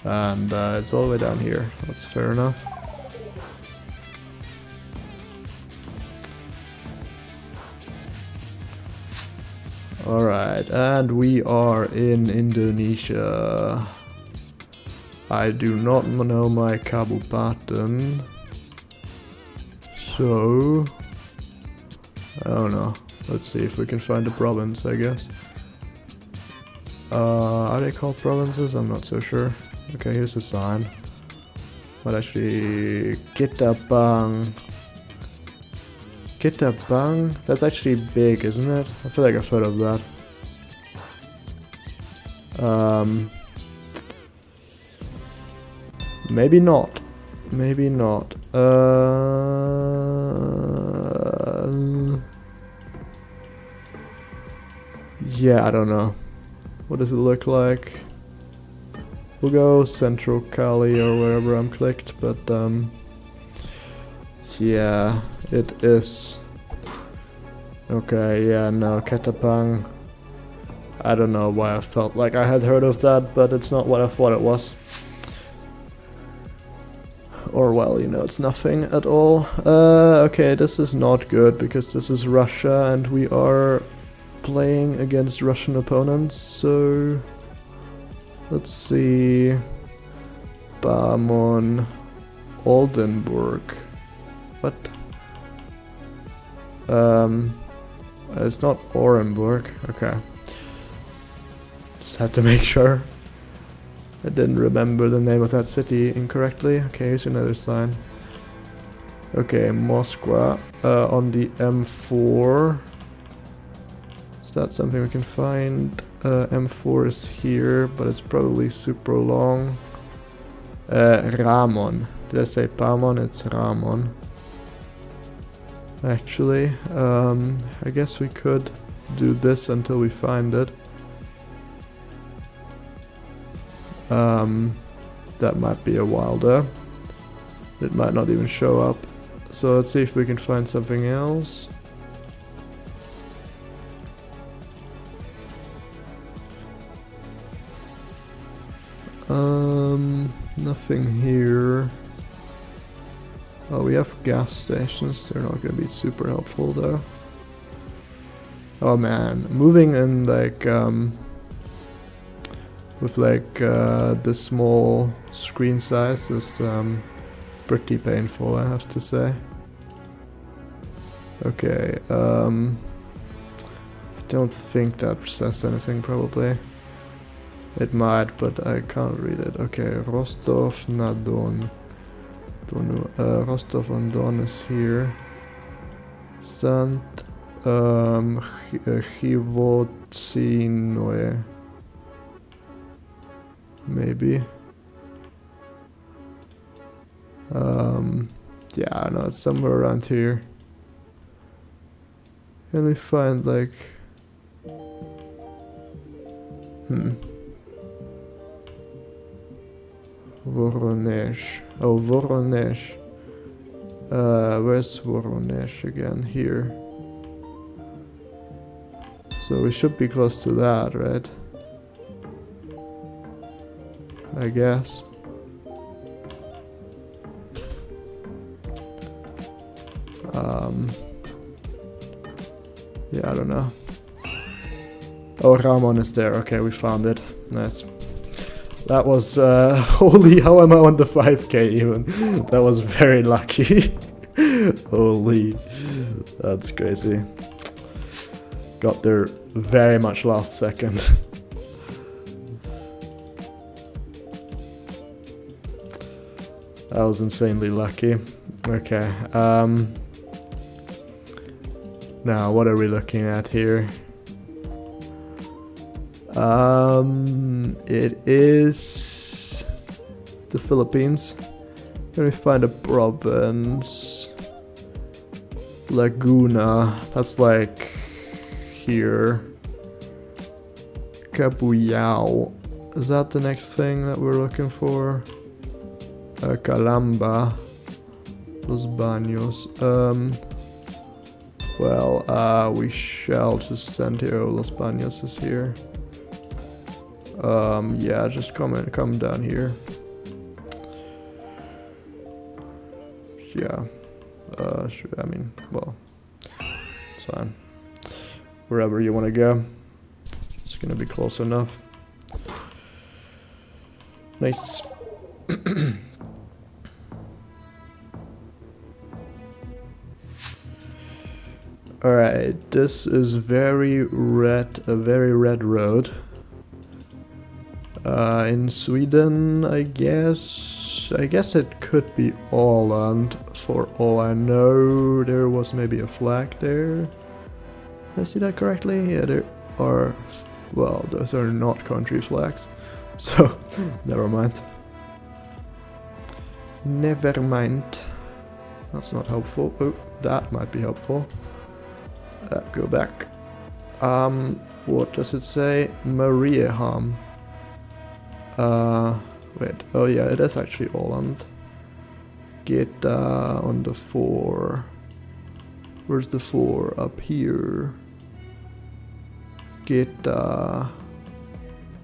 And it's all the way down here. That's fair enough. Alright, and we are in Indonesia. I do not know my kabupaten, so I don't know. Let's see if we can find a province, I guess. Are they called provinces? I'm not so sure. Okay, here's a sign. But actually, Kitabang. Kitabang? That's actually big, isn't it? I feel like I've heard of that. Maybe not. Maybe not. Yeah, I don't know. What does it look like? We'll go Central Cali or wherever I'm clicked, but yeah, it is. Okay, yeah, no, Ketapang. I don't know why I felt like I had heard of that, but it's not what I thought it was. Or, well, you know, it's nothing at all. Okay, this is not good because this is Russia and we are playing against Russian opponents, so let's see. Barmon Oldenburg. What? It's not Orenburg. Okay. Just had to make sure. I didn't remember the name of that city incorrectly. Okay, here's another sign. Okay, Moscow on the M4. Is that something we can find? M4 is here, but it's probably super long. Ramon. Did I say Pamon? It's Ramon. Actually, I guess we could do this until we find it. That might be a while though. It might not even show up. So let's see if we can find something else. Nothing here. Oh, we have gas stations. They're not gonna be super helpful though. Oh man, moving in like with like this small screen size is pretty painful, I have to say. Okay, I don't think that says anything probably. It might, but I can't read it. Okay, Rostov na Don. Rostov on Don is here. Sant Chivotinoe. Maybe. Yeah, I know it's somewhere around here. Can we find like Voronezh. Oh, Voronezh. Where's Voronezh again? Here. So we should be close to that, right? I guess. Yeah, I don't know. Oh, Ramon is there. Okay, we found it. Nice. That was, holy, how am I on the 5k even? That was very lucky. Holy, that's crazy. Got there very much last second. That was insanely lucky. Okay, now what are we looking at here? It is the Philippines. Can we find a province? Laguna. That's like here. Cabuyao. Is that the next thing that we're looking for? Calamba. Los Baños. Well, we shall just send here. Los Baños is here. Yeah, just come down here. Yeah. I mean, well, it's fine. Wherever you want to go. It's gonna be close enough. Nice. Alright, this is a very red road. In Sweden, I guess it could be Åland, for all I know. There was maybe a flag there. Did I see that correctly? Yeah, there are, well, those are not country flags, so never mind. Never mind. That's not helpful. Oh, that might be helpful. Go back. What does it say? Mariehamn. Wait, oh yeah, it is actually Åland. Get on the 4. Where's the 4? Up here. Get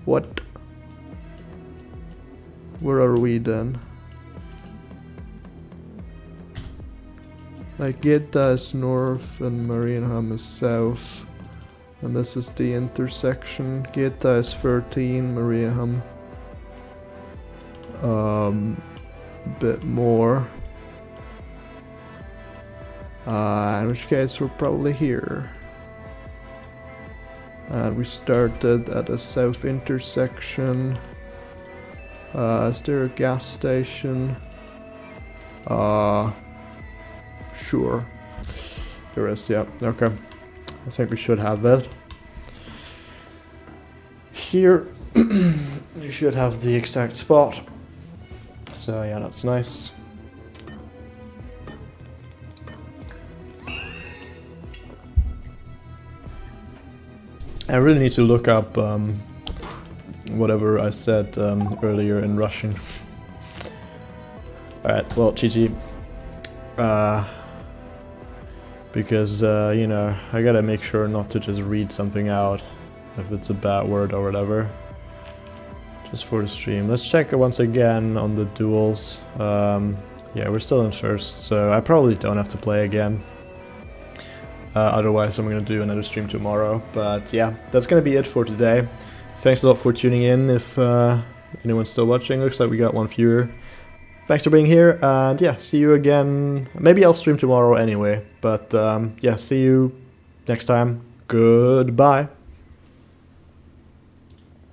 what? Where are we then? Like Geta is north and Marienham is south. And this is the intersection. Geta is 13, Marienham bit more. In which case we're probably here. And we started at a south intersection. Is there a gas station? Sure. There is, yeah, okay. I think we should have that. Here, you should have the exact spot. So yeah, that's nice. I really need to look up whatever I said earlier in Russian. Alright, well, GG. Because, you know, I gotta make sure not to just read something out if it's a bad word or whatever. Just for the stream. Let's check once again on the duels. Yeah, we're still in first, so I probably don't have to play again. Otherwise, I'm gonna do another stream tomorrow. But yeah, that's gonna be it for today. Thanks a lot for tuning in. If anyone's still watching, looks like we got one viewer. Thanks for being here, and yeah, see you again. Maybe I'll stream tomorrow anyway, but yeah, see you next time. Goodbye.